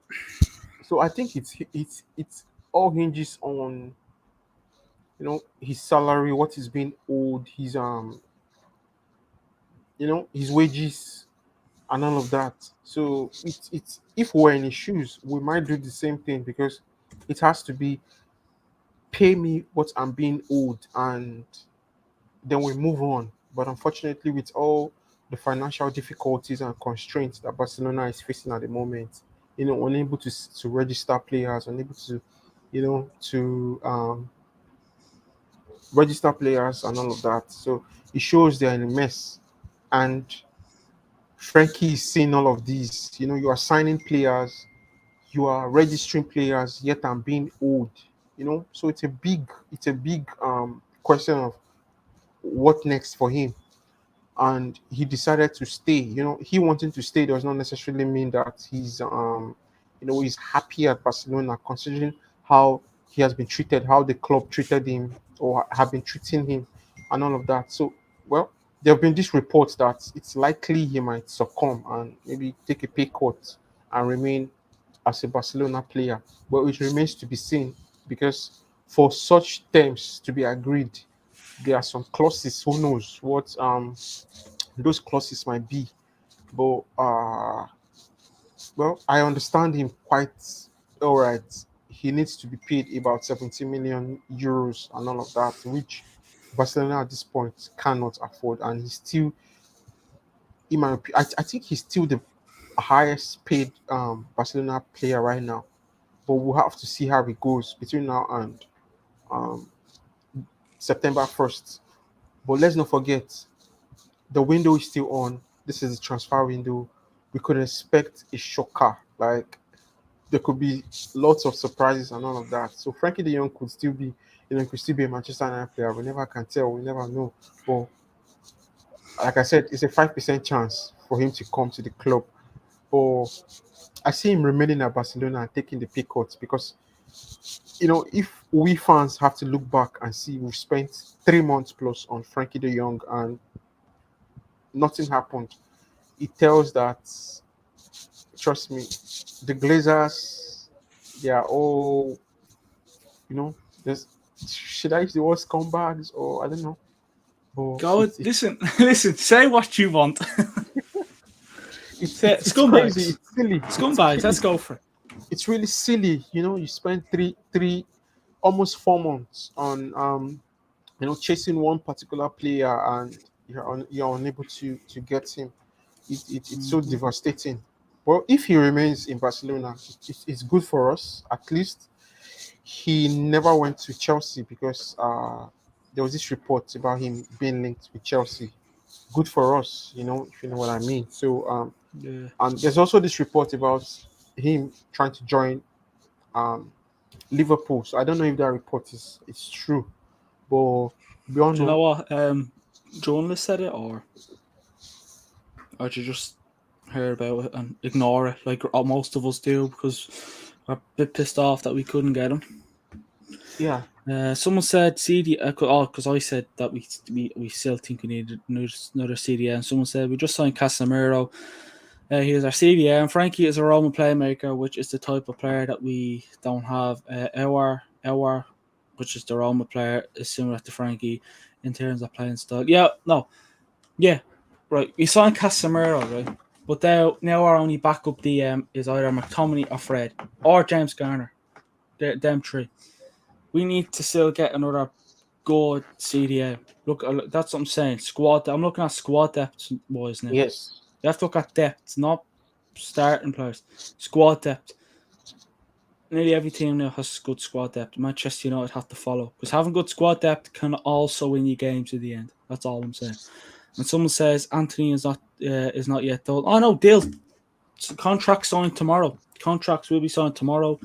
So I think it's all hinges on his salary, what is being owed, his wages and all of that. So it's if we're in his shoes, we might do the same thing because it has to be pay me what I'm being owed and then we move on. But unfortunately, with all the financial difficulties and constraints that Barcelona is facing at the moment, unable to register players, unable to, register players and all of that. So it shows they're in a mess. And Frankie is seeing all of these. You are signing players, you are registering players, yet I'm being owed. So it's a big question of what next for him. And he decided to stay. He wanting to stay does not necessarily mean that he's happy at Barcelona, considering how he has been treated, how the club treated him or have been treating him, and all of that. So, well, there have been these reports that it's likely he might succumb and maybe take a pay cut and remain as a Barcelona player. But it remains to be seen because for such terms to be agreed, there are some clauses. Who knows what those clauses might be? But well, I understand him quite all right. He needs to be paid about 70 million euros and all of that, which Barcelona at this point cannot afford. And he's still, in my opinion, I think he's still the highest paid Barcelona player right now. But we'll have to see how it goes between now and um, September 1st. But let's not forget, the window is still on. This is the transfer window. We could expect a shocker. Like there could be lots of surprises and all of that. So Frankie De Jong could still be a Manchester United player. We never can tell. We never know. But like I said, it's a 5% chance for him to come to the club. But I see him remaining at Barcelona and taking the pay cuts because if we fans have to look back and see we've spent 3 months plus on Frankie De Jong and nothing happened, it tells that, trust me, the Glazers, they are all, you know, there's, should I use the word scumbags or I don't know, but go it's it's listen, listen. Say what you want. it's Say it's, it's crazy, scumbags, it's silly, scumbags. Let's go for it. it's really silly. You spend three almost 4 months on chasing one particular player and you're unable to get him. It's so Mhm. devastating. Well, if he remains in Barcelona, it's good for us. At least he never went to Chelsea because there was this report about him being linked with Chelsea. Good for us, if you know what I mean. So, Yeah. and there's also this report about him trying to join um, Liverpool. So I don't know if that report is true, but we all Do you know know. what? Journalist said it, or did you just hear about it and ignore it, like most of us do, because we're a bit pissed off that we couldn't get him. Yeah, Someone said CD. Because I said that we still think we need another CDM. And someone said we just signed Casemiro. He is our CDM. And Frankie is a Roman playmaker, which is the type of player that we don't have. Our, which is the Roma player, is similar to Frankie in terms of playing style. Yeah, no, yeah, right. We signed Casemiro, right? But now our only backup DM is either McTominay or Fred or James Garner. Them three. We need to still get another good CDM. Look, that's what I'm saying. Squad. I'm looking at squad depth wise now. Yes. You have to look at depth, not starting players. Squad depth. Nearly every team now has good squad depth. Manchester United have to follow because having good squad depth can also win you games at the end. That's all I'm saying. And someone says Antony is not yet done. Oh no, deal. Contract signed tomorrow. Contracts will be signed tomorrow.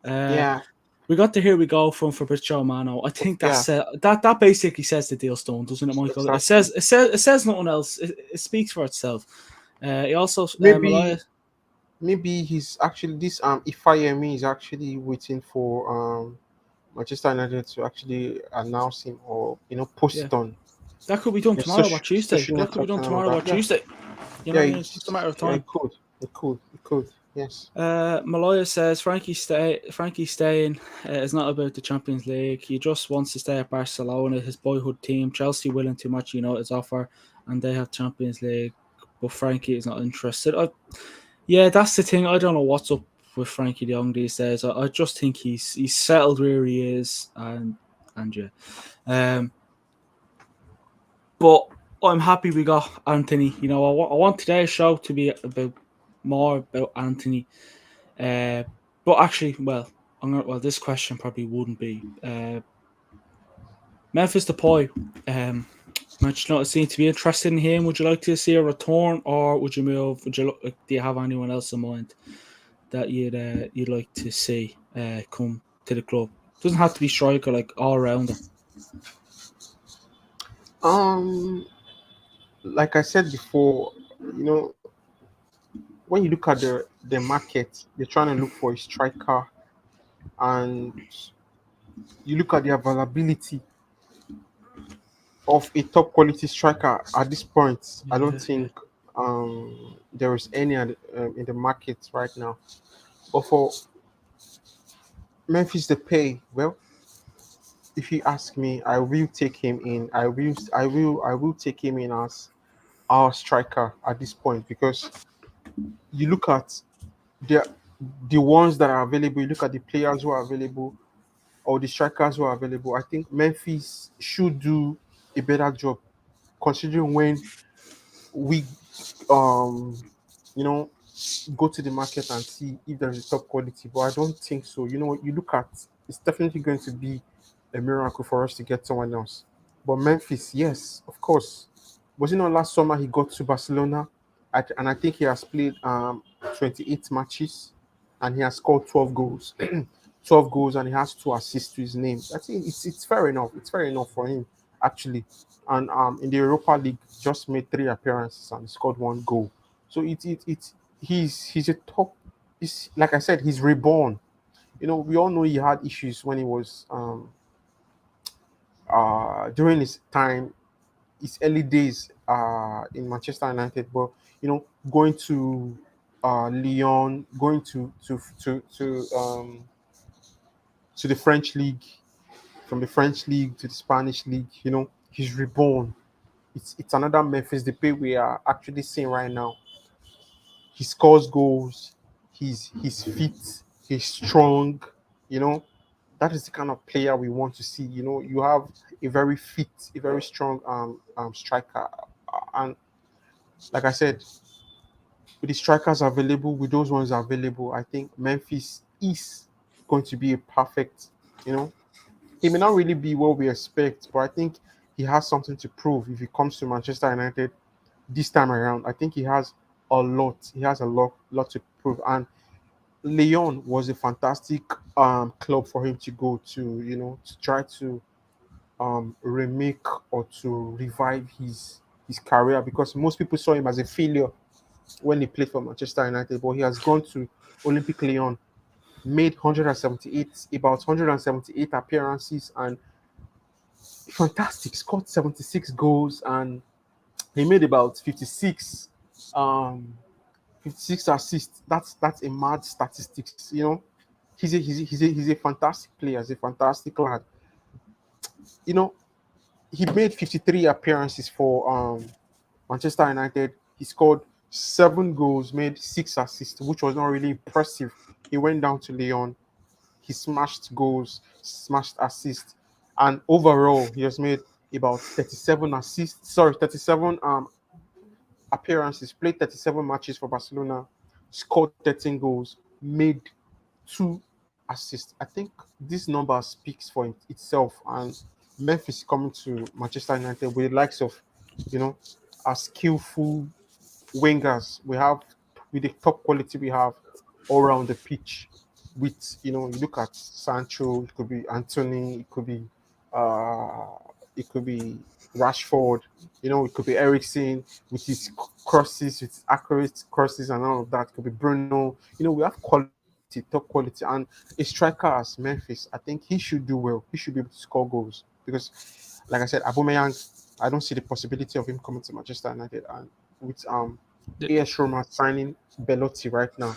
Yeah. We got the here we go from Fabrizio Romano. I think Yeah. that basically says the deal's done, doesn't it, Michael? Exactly. It says nothing else. It speaks for itself. He also Maybe he's actually this Ifayemi is actually waiting for Manchester United to actually announce him or post yeah, it on that could be done the tomorrow or social, Tuesday. social That could be networks done and all tomorrow or that. Yeah. Tuesday. You know Yeah, what I mean? It's just a matter of time. it could. It could. Yes. Malaya says Frankie staying is not about the Champions League. He just wants to stay at Barcelona, his boyhood team. Chelsea willing to match United's offer, and they have Champions League, but Frankie is not interested. Yeah, that's the thing. I don't know what's up with Frenkie de Jong these days. I just think he's settled where he is, and yeah. But I'm happy we got Antony. You know, I want today's show to be more about Antony. But actually, this question probably wouldn't be. Memphis Depay. Manchester United seem to be interested in him. Would you like to see a return, or would you move? Do you have anyone else in mind that you'd like to see come to the club? Doesn't have to be striker, like all rounder. Like I said before, when you look at the market, they're trying to look for a striker, and you look at the availability of a top quality striker at this point. I don't think there is any in the market right now. But for Memphis Depay, well, if you ask me, I will take him in. I will take him in as our striker at this point because you look at the the ones that are available. You look at the players who are available or the strikers who are available. I think Memphis should do a better job considering when we um you know go to the market and see if there's a top quality, but I don't think so. You look at it's definitely going to be a miracle for us to get someone else. But Memphis, yes, of course. Was it not last summer he got to Barcelona? And I think he has played 28 matches and he has scored 12 goals. 12 goals and he has 2 assists to his name. I think it's fair enough. It's fair enough for him, actually. And in the Europa League, just made 3 appearances and scored 1 goal. So he's a top. He's, like I said, he's reborn. We all know he had issues when he was during his time, his early days in Manchester United. But going to Lyon, going to the French league, from the French league to the Spanish league, he's reborn. It's another Memphis Depay we are actually seeing right now. He scores goals. He's fit. He's strong. You know that is the kind of player we want to see. You have a very fit, a very strong striker, and like I said, with the strikers available, with those ones available, I think Memphis is going to be a perfect. He may not really be what we expect, but I think he has something to prove if he comes to Manchester United this time around. I think he has a lot. He has a lot to prove. And Lyon was a fantastic club for him to go to, to try to remake or to revive his career because most people saw him as a failure when he played for Manchester United, but he has gone to Olympic Lyon, made 178 about 178 appearances and fantastic, scored 76 goals and he made about 56 assists. That's a mad statistics. He's a fantastic player. He's a fantastic lad. You know, he made 53 appearances for Manchester United. He scored 7 goals, made 6 assists, which was not really impressive. He went down to Lyon. He smashed goals, smashed assists, and overall he has made about 37 assists. Sorry, 37 appearances, played 37 matches for Barcelona, scored 13 goals, made 2 assists. I think this number speaks for itself. And Memphis coming to Manchester United with the likes of, you know, a skillful wingers we have, with the top quality we have all around the pitch. With, you look at Sancho, it could be Anthony, uh it could be Rashford, it could be Ericsson with his crosses, with his accurate crosses and all of that. It could be Bruno. We have quality, top quality, and a striker as Memphis. I think he should do well. He should be able to score goals because, like I said, Aubameyang, I don't see the possibility of him coming to Manchester United. And with AS Roma signing Belotti right now,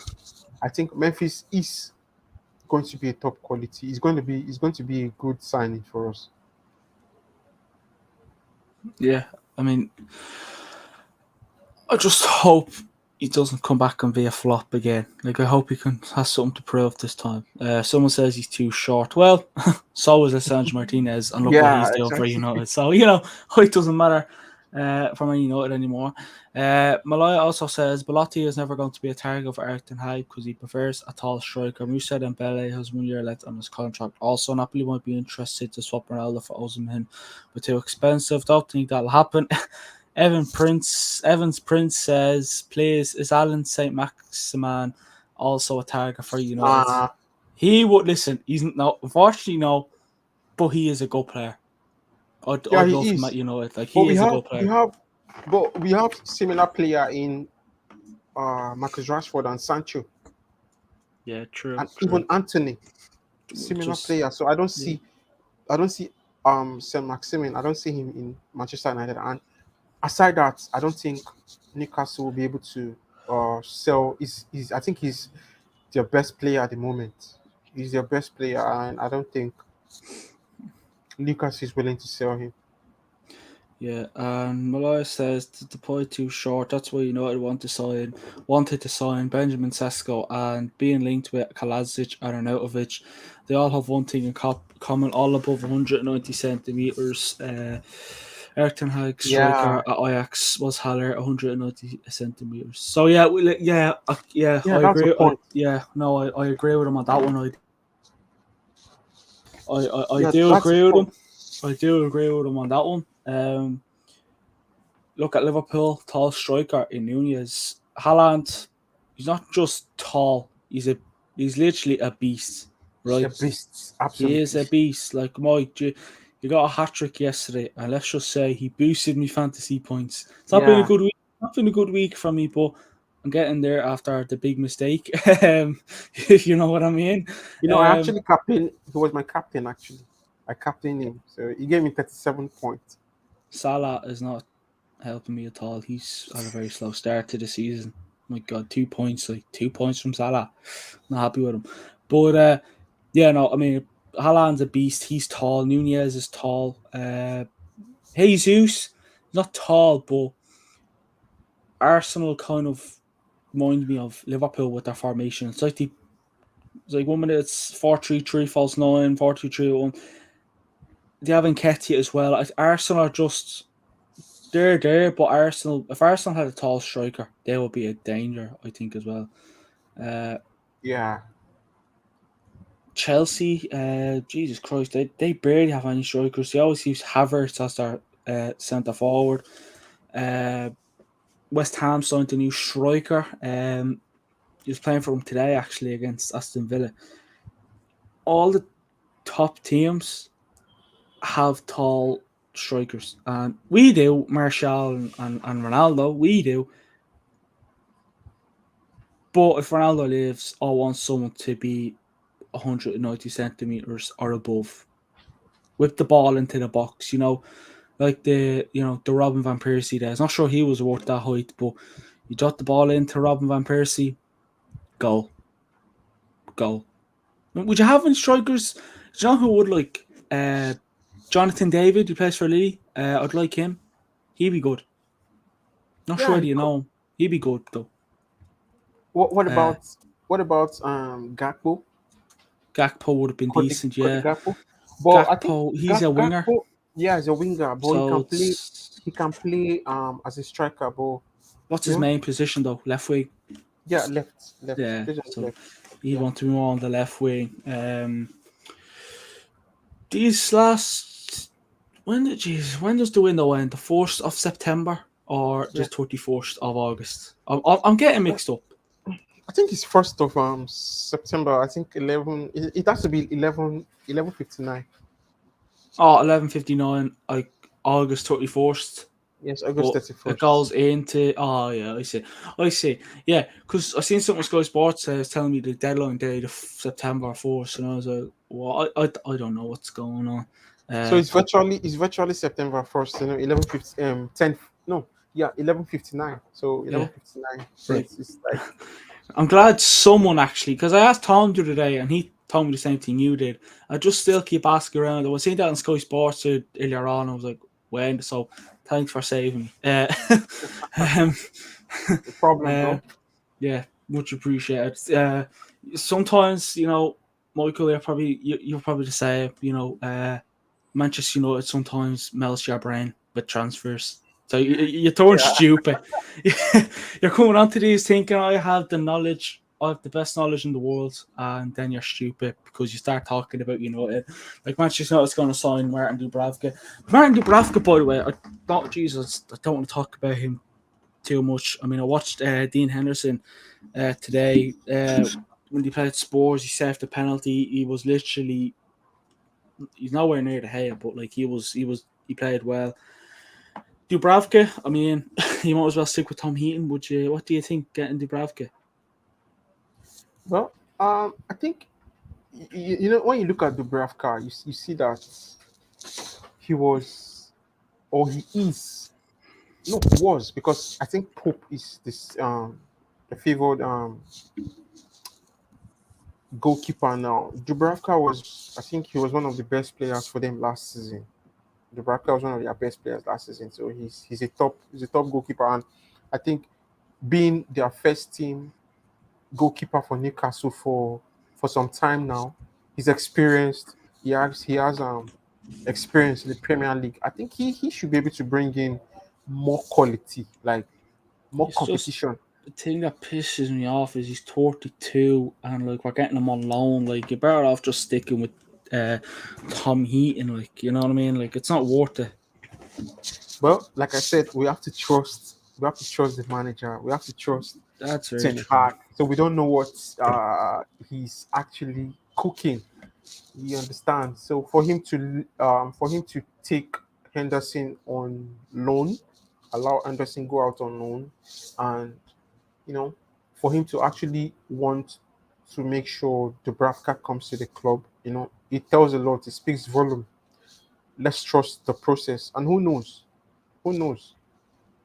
I think Memphis is going to be a top quality. It's going to be a good signing for us. Yeah, I mean, I just hope he doesn't come back and be a flop again. Like, I hope he has something to prove this time. Someone says he's too short. Well, so is Assange Martinez, and look what he's Yeah, doing for exactly. United. So, it doesn't matter for Man United anymore. Malaya also says Belotti is never going to be a target for Eric Ten Hag because he prefers a tall striker. Musa Dembele has 1 year left on his contract. Also, Napoli might be interested to swap Ronaldo for Osimhen, but too expensive. Don't think that'll happen. Evans Prince says, please, is Alan St. Maximan also a target for United? Uh, He would listen, he's no, unfortunately no, but he is a good player. yeah, I'd love he him at is. United. Like, But he we is a have good we player. have but we have similar player in Marcus Rashford and Sancho, Yeah, true, and true. even Anthony, similar Just player. So I don't yeah. see Saint Maximin. I don't see him in Manchester United. And aside that, I don't think Newcastle will be able to sell. I think he's their best player at the moment. He's their best player, and I don't think Lucas is willing to sell him. Yeah, and Malaya says the point too short. That's why United wanted to sign Benjamin Sesko, and being linked with Kalazic and Arnautovic. They all have one thing in common: all above 190 centimeters. Eric Ten Hag Yeah, striker at Ajax was Haller 190 centimeters. So yeah, yeah, yeah, I that's the agree. point. I agree with him on that one. I Yeah, do that's the agree with point. him. I do agree with him on that one. Look at Liverpool, tall striker in Nunez. Haaland, he's not just tall. He's literally a beast, The right? beasts, He is absolutely. a beast. Like Mike, you got a hat trick yesterday, and let's just say he boosted me fantasy points. It's not been a Yeah, good week. Not been a good week for me, but I'm getting there after the big mistake. If you know what I mean. I Um, actually captain. He was my captain actually. I captained him, so he gave me 37 points. Salah is not helping me at all. He's had a very slow start to the season. My God, 2 points, like 2 points from Salah. Not happy with him. But yeah, no, I mean, Haaland's a beast. He's tall. Nunez is tall. Jesus, not tall, but Arsenal kind of remind me of Liverpool with their formation. It's like 1 minute it's 4-3-3, false 9, 4-2-3-1. They have Nketiah as well. Arsenal are just they're there, but if Arsenal had a tall striker, they would be a danger, I think, as well. Uh, Yeah, Chelsea, Jesus Christ, they barely have any strikers. They always use Havertz as their centre forward. Uh, West Ham signed a new striker. He was playing for them today, actually, against Aston Villa. All the top teams have tall strikers, and we do. Martial and Ronaldo, we do. But if Ronaldo leaves, I want someone to be 190 centimeters or above, whip the ball into the box. Like the Robin van Persie days. Not sure he was worth that height, but you drop the ball into Robin van Persie, goal, goal. Would you have any strikers? Do you know who would like? Jonathan David, who plays for Lille. I'd like him. He'd be good. Not sure yeah, whether you know him. He'd be good though. What Uh, about Gakpo? Gakpo would have been decent, Cody yeah. Gakpo? But I think Gakpo, he's a winger, Gakpo, yeah, is a winger, but so it's he can play as a striker, but what's you his know, main position though? Left wing. yeah, left, Yeah, plays on the so left. he'd Yeah. want to be more on the left wing. These last when does the window end? The 1st of September or Yeah. just 31st of August? I'm getting mixed up. I think it's 1st of September. I think 11. It has to be 11:59. Oh, 11:59, like August 31st. Yes, August But it 31st. goes into yeah, I see, yeah, because I seen something on Sky Sports telling me the deadline date of September 1st, and I was like, well, I don't know what's going on. So Uh, it's virtually September 1st. 11:50 10. No, yeah, 11:59. So yeah, 11:59. So right. it's like I'm glad someone actually, because I asked Tom the other day, and he told me the same thing you did. I just still keep asking around. I was seeing that on Sky Sports earlier on. I was like, when? So thanks for saving me. Um, a problem, uh, bro. yeah, much appreciated. Sometimes, Michael, you're probably the same. Manchester United sometimes melts your brain with transfers. So you turn Yeah. stupid. You're coming onto these thinking I have the knowledge, I have the best knowledge in the world, and then you're stupid because you start talking about United. Like Manchester United's going to sign Martin Dubravka. Martin Dubravka, by the way, I don't want to talk about him too much. I mean, I watched Dean Henderson today when he played Spurs. He saved the penalty. He's nowhere near the hair, but like he played well. Dubravka, I mean, you might as well stick with Tom Heaton. Would you? What do you think getting Dubravka? Well, I think when you look at Dubravka, you see that he was, or he is, no, he was, because I think Pope is this the favored goalkeeper now. Dubravka was, I think he was one of the best players for them last season. Dubravka was one of their best players last season, so he's a top goalkeeper, and I think being their first team goalkeeper for Newcastle for some time now, he's experienced. He has experience in the Premier League. I think he should be able to bring in more quality, like more It's just competition. the thing that pisses me off is he's 32 and like we're getting him on loan. Like you're better off just sticking with uh, Tom Heaton. Like you know what I mean? Like it's not worth it. Well, like I said, we have to trust. We have to trust the manager. We have to trust That's very Ten true. Hag. So we don't know what he's actually cooking. You understand? So for him to take Henderson on loan, allow Henderson go out on loan, and you know, for him to actually want to make sure Dubravka comes to the club, it tells a lot. It speaks volume. Let's trust the process. And who knows? Who knows?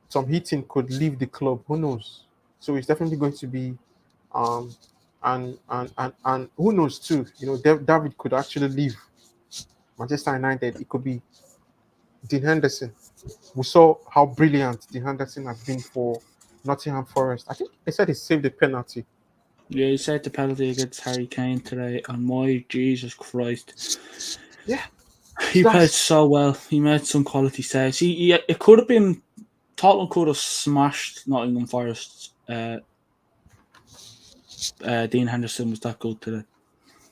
Tom Heaton could leave the club. Who knows? So it's definitely going to be, um, and who knows too? David could actually leave Manchester United. It could be Dean Henderson. We saw how brilliant Dean Henderson has been for Nottingham Forest. I think they said he saved the penalty. Yeah, he said the penalty against Harry Kane today, and my Jesus Christ, Yeah. he So played that's so well. He made some quality saves. It could have been Tottenham could have smashed Nottingham Forest. Dean Henderson was that good today.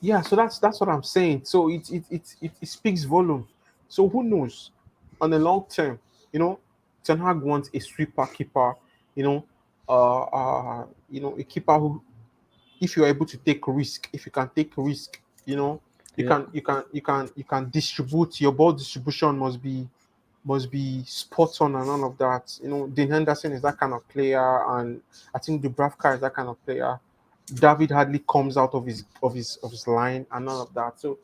Yeah, so that's what I'm saying. So it speaks volume. So who knows? On the long term, Ten Hag wants a sweeper keeper, a keeper who, if you're able to take risk, if you can take risk, Yeah, you can distribute. Your ball distribution must be spot on and all of that. Dean Henderson is that kind of player, and I think Dubravka is that kind of player. David hardly comes out of his line and all of that. So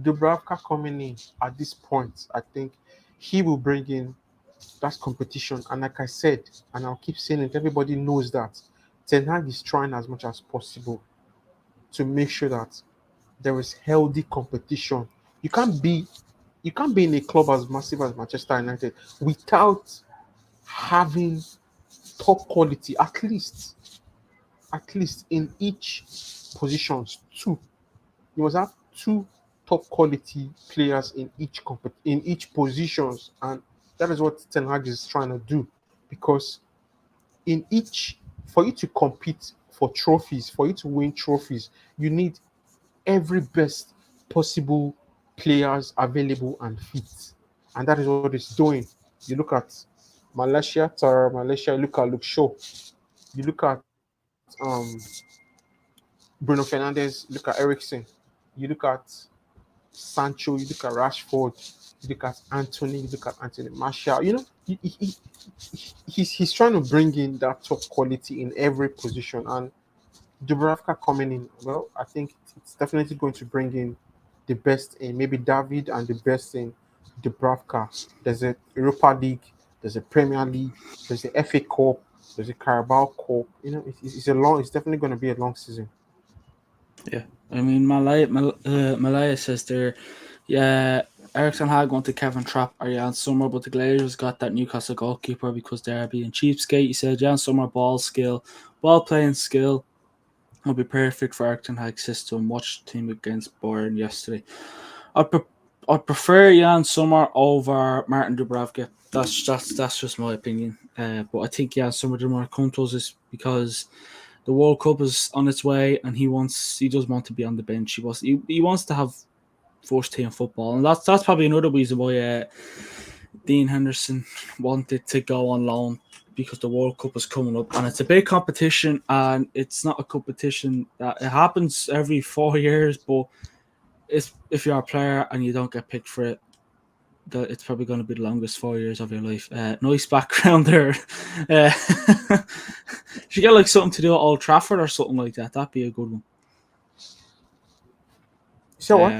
Dubravka coming in at this point, I think he will bring in that competition. And like I said, and I'll keep saying it, everybody knows that Ten Hag is trying as much as possible to make sure that there is healthy competition. You can't be you can't be in a club as massive as Manchester United without having top quality, at least in each positions, two. You must have two top quality players in each positions, and that is what Ten Hag is trying to do. Because in each, for you to compete for trophies, for you to win trophies, you need every best possible players available and fit, and that is what it's doing. You look at Malaysia. You look at Luke Shaw. You look at Bruno Fernandes. Look at Ericsson. You look at Sancho, you look at Rashford, you look at Antony, you look at Anthony Martial. He's trying to bring in that top quality in every position. And Dubravka coming in, well, I think it's definitely going to bring in the best in maybe David and the best in Dubravka. There's a Europa League, there's a Premier League, there's the FA Cup, there's a Carabao Cup. It's definitely going to be a long season. Yeah, I mean, Malaya says there, yeah, Ericsson had gone to Kevin Trapp or Jan Sommer, but the Glazers got that Newcastle goalkeeper because they're being cheapskate. He said Jan Sommer ball playing skill will be perfect for Ericsson Hag's system. Watch the team against Bayern yesterday. I'd prefer Jan Sommer over Martin Dubravka. That's just my opinion. But I think Jan Sommer didn't want to come to us is because the World Cup is on its way, and he does want to be on the bench. He wants to have first team football, and that's probably another reason why Dean Henderson wanted to go on loan, because the World Cup is coming up, and it's a big competition, and it's not a competition that it happens every 4 years, but if you're a player and you don't get picked for it, it's probably going to be the longest 4 years of your life. Nice background there. Should get like something to do at Old Trafford or something like that. That'd be a good one. So what?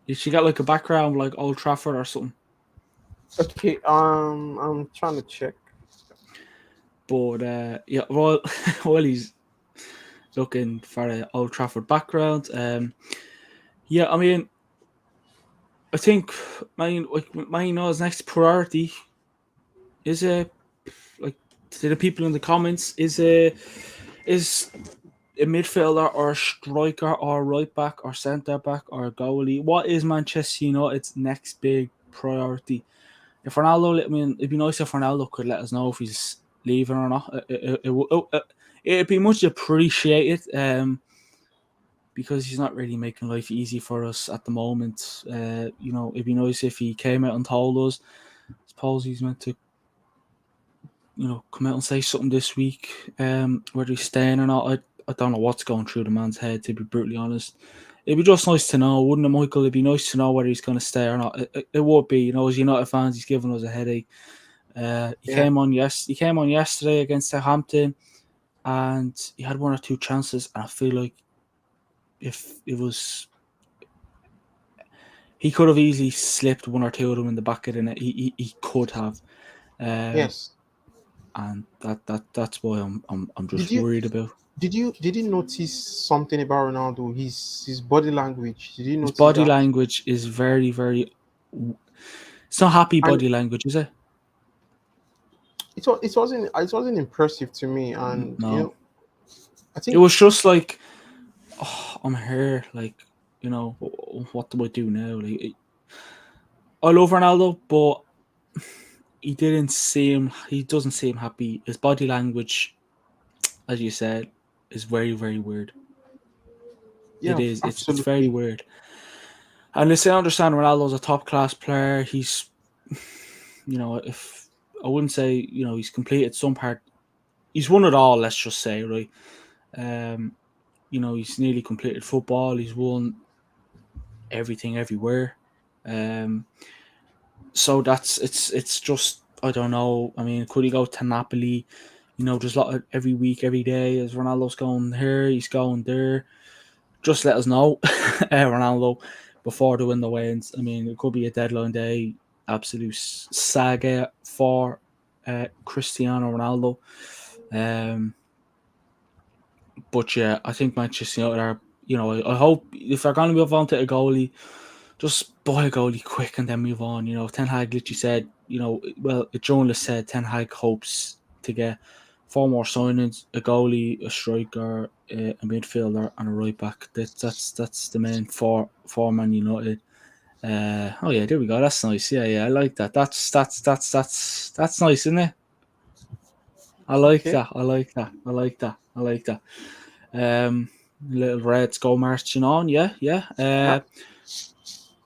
You should get like a background like Old Trafford or something. Okay, I'm trying to check. But yeah, while he's looking for an Old Trafford background, yeah, I mean, I think Marino's next priority is like to the people in the comments is a midfielder or a striker or a right back or centre back or a goalie. What is Manchester United's next big priority? If Ronaldo, I mean, it'd be nice if Ronaldo could let us know if he's leaving or not. It'd be much appreciated. Because he's not really making life easy for us at the moment. It'd be nice if he came out and told us. I suppose he's meant to, come out and say something this week, whether he's staying or not. I don't know what's going through the man's head, to be brutally honest. It'd be just nice to know, wouldn't it, Michael? It'd be nice to know whether he's going to stay or not. It would be, as United fans, he's giving us a headache. He came on yesterday against Southampton, and he had one or two chances, and I feel like if it was, he could have easily slipped one or two of them in the back of the net. He could have. Yes. And that's why I'm just worried about. Did you notice something about Ronaldo? His body language. Did you notice his body that? language is very, very. It's not happy body language, is it? It wasn't impressive to me, and no. I think it was just like, I'm here, like, what do I do now? Like, I love Ronaldo, but he doesn't seem happy. His body language, as you said, is very, very weird. Yeah, it is. It's absolutely. very weird. And listen, I understand Ronaldo's a top class player. He's, if I wouldn't say, he's completed some part. He's won it all. Let's just say, right. He's nearly completed football. He's won everything everywhere. So it's just, I don't know. I mean, could he go to Napoli? There's a lot of every week, every day. As Ronaldo's going here, he's going there. Just let us know, Ronaldo, before the window ends. I mean, it could be a deadline day, absolute saga for Cristiano Ronaldo. But yeah, I think Manchester United are, I hope if they're going to move on to a goalie, just buy a goalie quick and then move on. Ten Hag literally said, a journalist said Ten Hag hopes to get 4 more signings: a goalie, a striker, a midfielder, and a right back. That's the main four Man United. Oh yeah, there we go. That's nice. Yeah, I like that. That's nice, isn't it? I like Okay. that. I like that. I like that. I like that. Little Reds go marching on. Yeah. Yeah.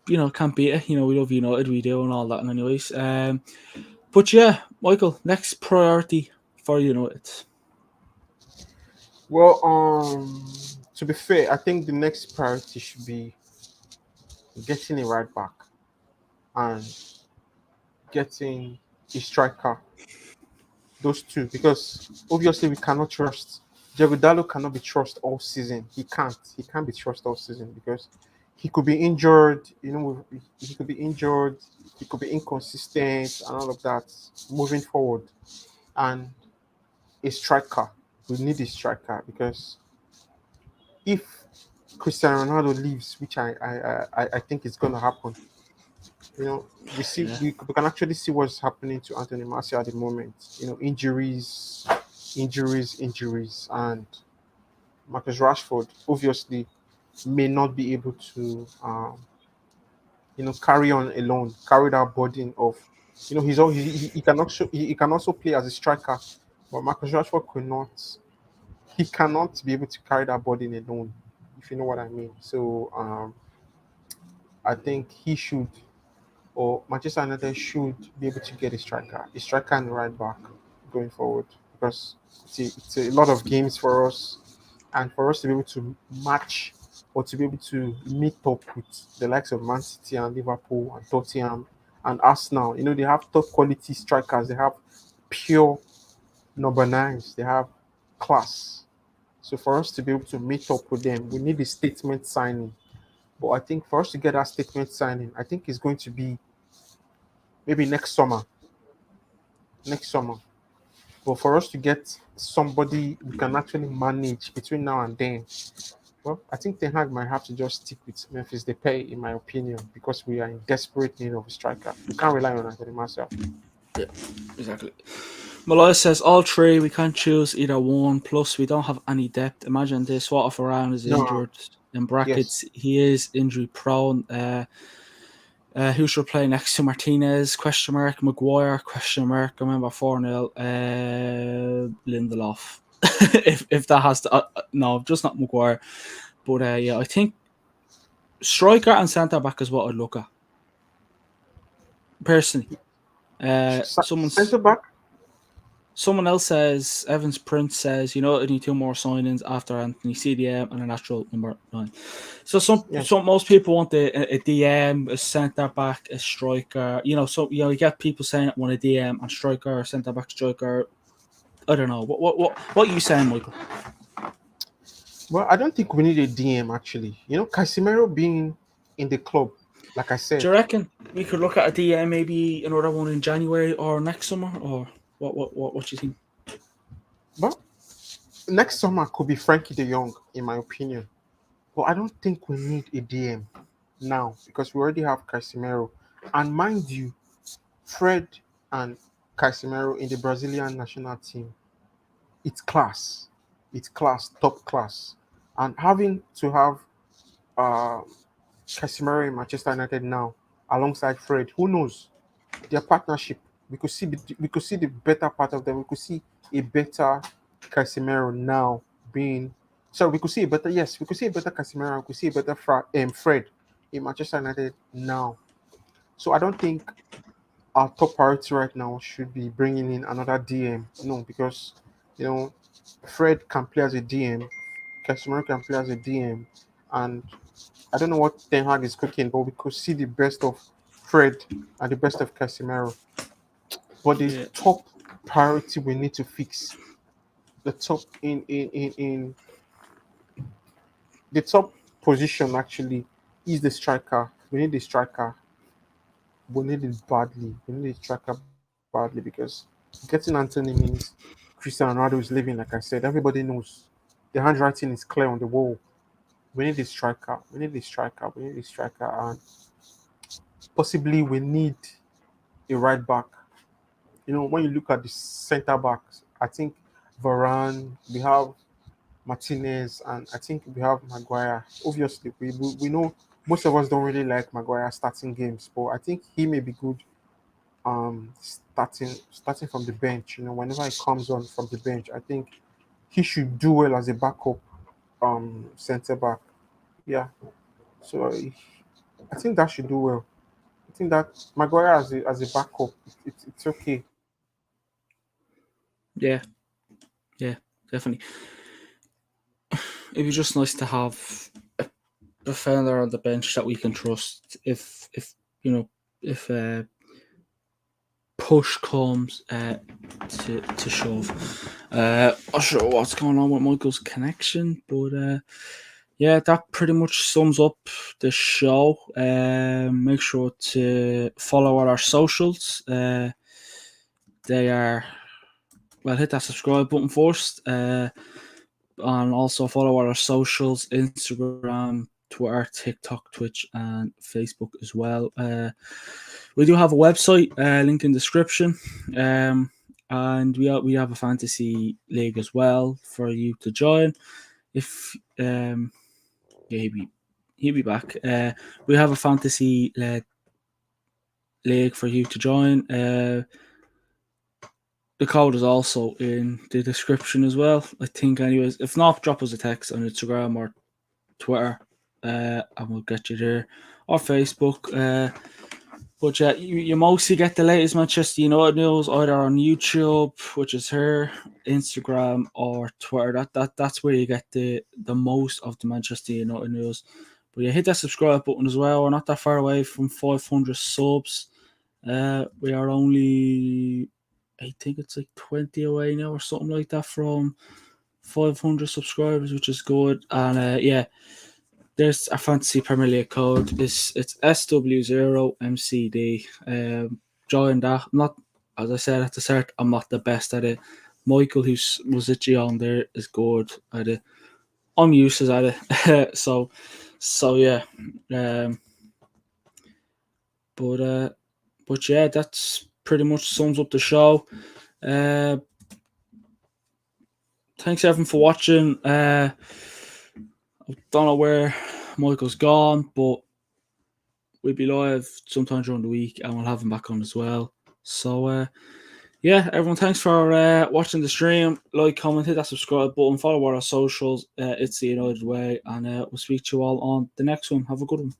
Can't beat it. We love United. We do and all that. And anyways, but yeah, Michael, next priority for United. Well, to be fair, I think the next priority should be getting a right back and getting a striker. Those two, because obviously we cannot trust. Jagodalo cannot be trusted all season. He can't. He can't be trusted all season because he could be injured. He could be injured. He could be inconsistent and all of that moving forward. And a striker, we need a striker because if Cristiano Ronaldo leaves, which I think is going to happen, Yeah, we can actually see what's happening to Anthony Martial at the moment. Injuries, and Marcus Rashford obviously may not be able to, carry on alone, carry that burden of, he can also play as a striker, but Marcus Rashford he cannot be able to carry that burden alone, if you know what I mean. So I think he should, or Manchester United should be able to get a striker and a right back going forward because it's a lot of games for us, and for us to be able to match or to be able to meet up with the likes of Man City and Liverpool and Tottenham and Arsenal. They have top quality strikers. They have pure number nines. They have class. So for us to be able to meet up with them, we need a statement signing. But I think for us to get that statement signing, I think it's going to be maybe next summer. Next summer. But for us to get somebody we can actually manage between now and then, well, I think Ten Hag might have to just stick with Memphis Depay, in my opinion, because we are in desperate need of a striker. We can't rely on Anthony Martial. exactly. Malaya says all three. We can't choose either one. Plus, we don't have any depth. Imagine this: what if Varane is No, injured? In brackets, yes. he is injury prone. Who should play next to Martinez? Question mark. Maguire? Question mark. I remember 4-0. Lindelof. if that has to, no, just not Maguire. But yeah, I think striker and centre back is what I'd look at personally. Centre back? Someone else says, Evans Prince says, I need 2 more signings after Anthony CDM and a natural number 9. So Yes. most people want a DM, a centre back, a striker. You get people saying that want a DM and striker, centre back, striker. I don't know. What are you saying, Michael? Well, I don't think we need a DM actually. Casemiro being in the club, like I Do said. you reckon we could look at a DM, maybe another one in January or next summer, or what do you think? Well, next summer could be Frenkie de Jong, in my opinion. But I don't think we need a DM now because we already have Casemiro. And mind you, Fred and Casemiro in the Brazilian national team, it's class. It's class, top class. And having to have uh, Casemiro in Manchester United now alongside Fred, who knows? Their partnership, we could see the better part of them. We could see a better Casemiro now being. So we could see a better Casemiro. We could see a better Fred in Manchester United now. So I don't think our top priority right now should be bringing in another DM. No, because you know Fred can play as a DM, Casemiro can play as a DM, and I don't know what Ten Hag is cooking, but we could see the best of Fred and the best of Casemiro. But the Yeah, top priority we need to fix, the top in the top position actually is the striker. We need the striker. We need it badly. We need a striker badly because getting Anthony means Cristiano Ronaldo is leaving. Like I said, everybody knows the handwriting is clear on the wall. We need a striker. We need a striker. We need a striker, and possibly we need a right back. When you look at the centre backs, I think Varane, we have Martinez, and I think we have Maguire. Obviously, we know most of us don't really like Maguire starting games, but I think he may be good starting from the bench. Whenever he comes on from the bench, I think he should do well as a backup centre back. Yeah. So I think that should do well. I think that Maguire as a backup, it's okay. Yeah, yeah, definitely. It'd be just nice to have a defender on the bench that we can trust. If you know, if push comes to shove. Not sure what's going on with Michael's connection, but yeah, that pretty much sums up the show. Make sure to follow our socials. They are, well, hit that subscribe button first, and also follow our socials: Instagram, Twitter, TikTok, Twitch, and Facebook as well. We do have a website, link in description, and we have a fantasy league as well for you to join. If yeah, he'll be back. We have a fantasy league for you to join. The code is also in the description as well, I think. Anyways, if not, drop us a text on Instagram or Twitter, and we'll get you there, or Facebook. But yeah, you mostly get the latest Manchester United news either on YouTube, which is here, Instagram, or Twitter. That's where you get the most of the Manchester United news. But yeah, hit that subscribe button as well. We're not that far away from 500 subs. We are only, I think it's like 20 away now or something like that from 500 subscribers, which is good. And yeah, there's a fantasy Premier League code. It's SW0MCD. Join that. Not, as I said at the start, I'm not the best at it. Michael, who was at G on there, is good at it. I'm useless at it. so yeah. But yeah, that's pretty much sums up the show. Thanks everyone for watching. I don't know where Michael's gone, but we'll be live sometime during the week, and we'll have him back on as well. So yeah, everyone, thanks for watching the stream. Like, comment, hit that subscribe button, follow our socials. It's the United Way, and we'll speak to you all on the next one. Have a good one.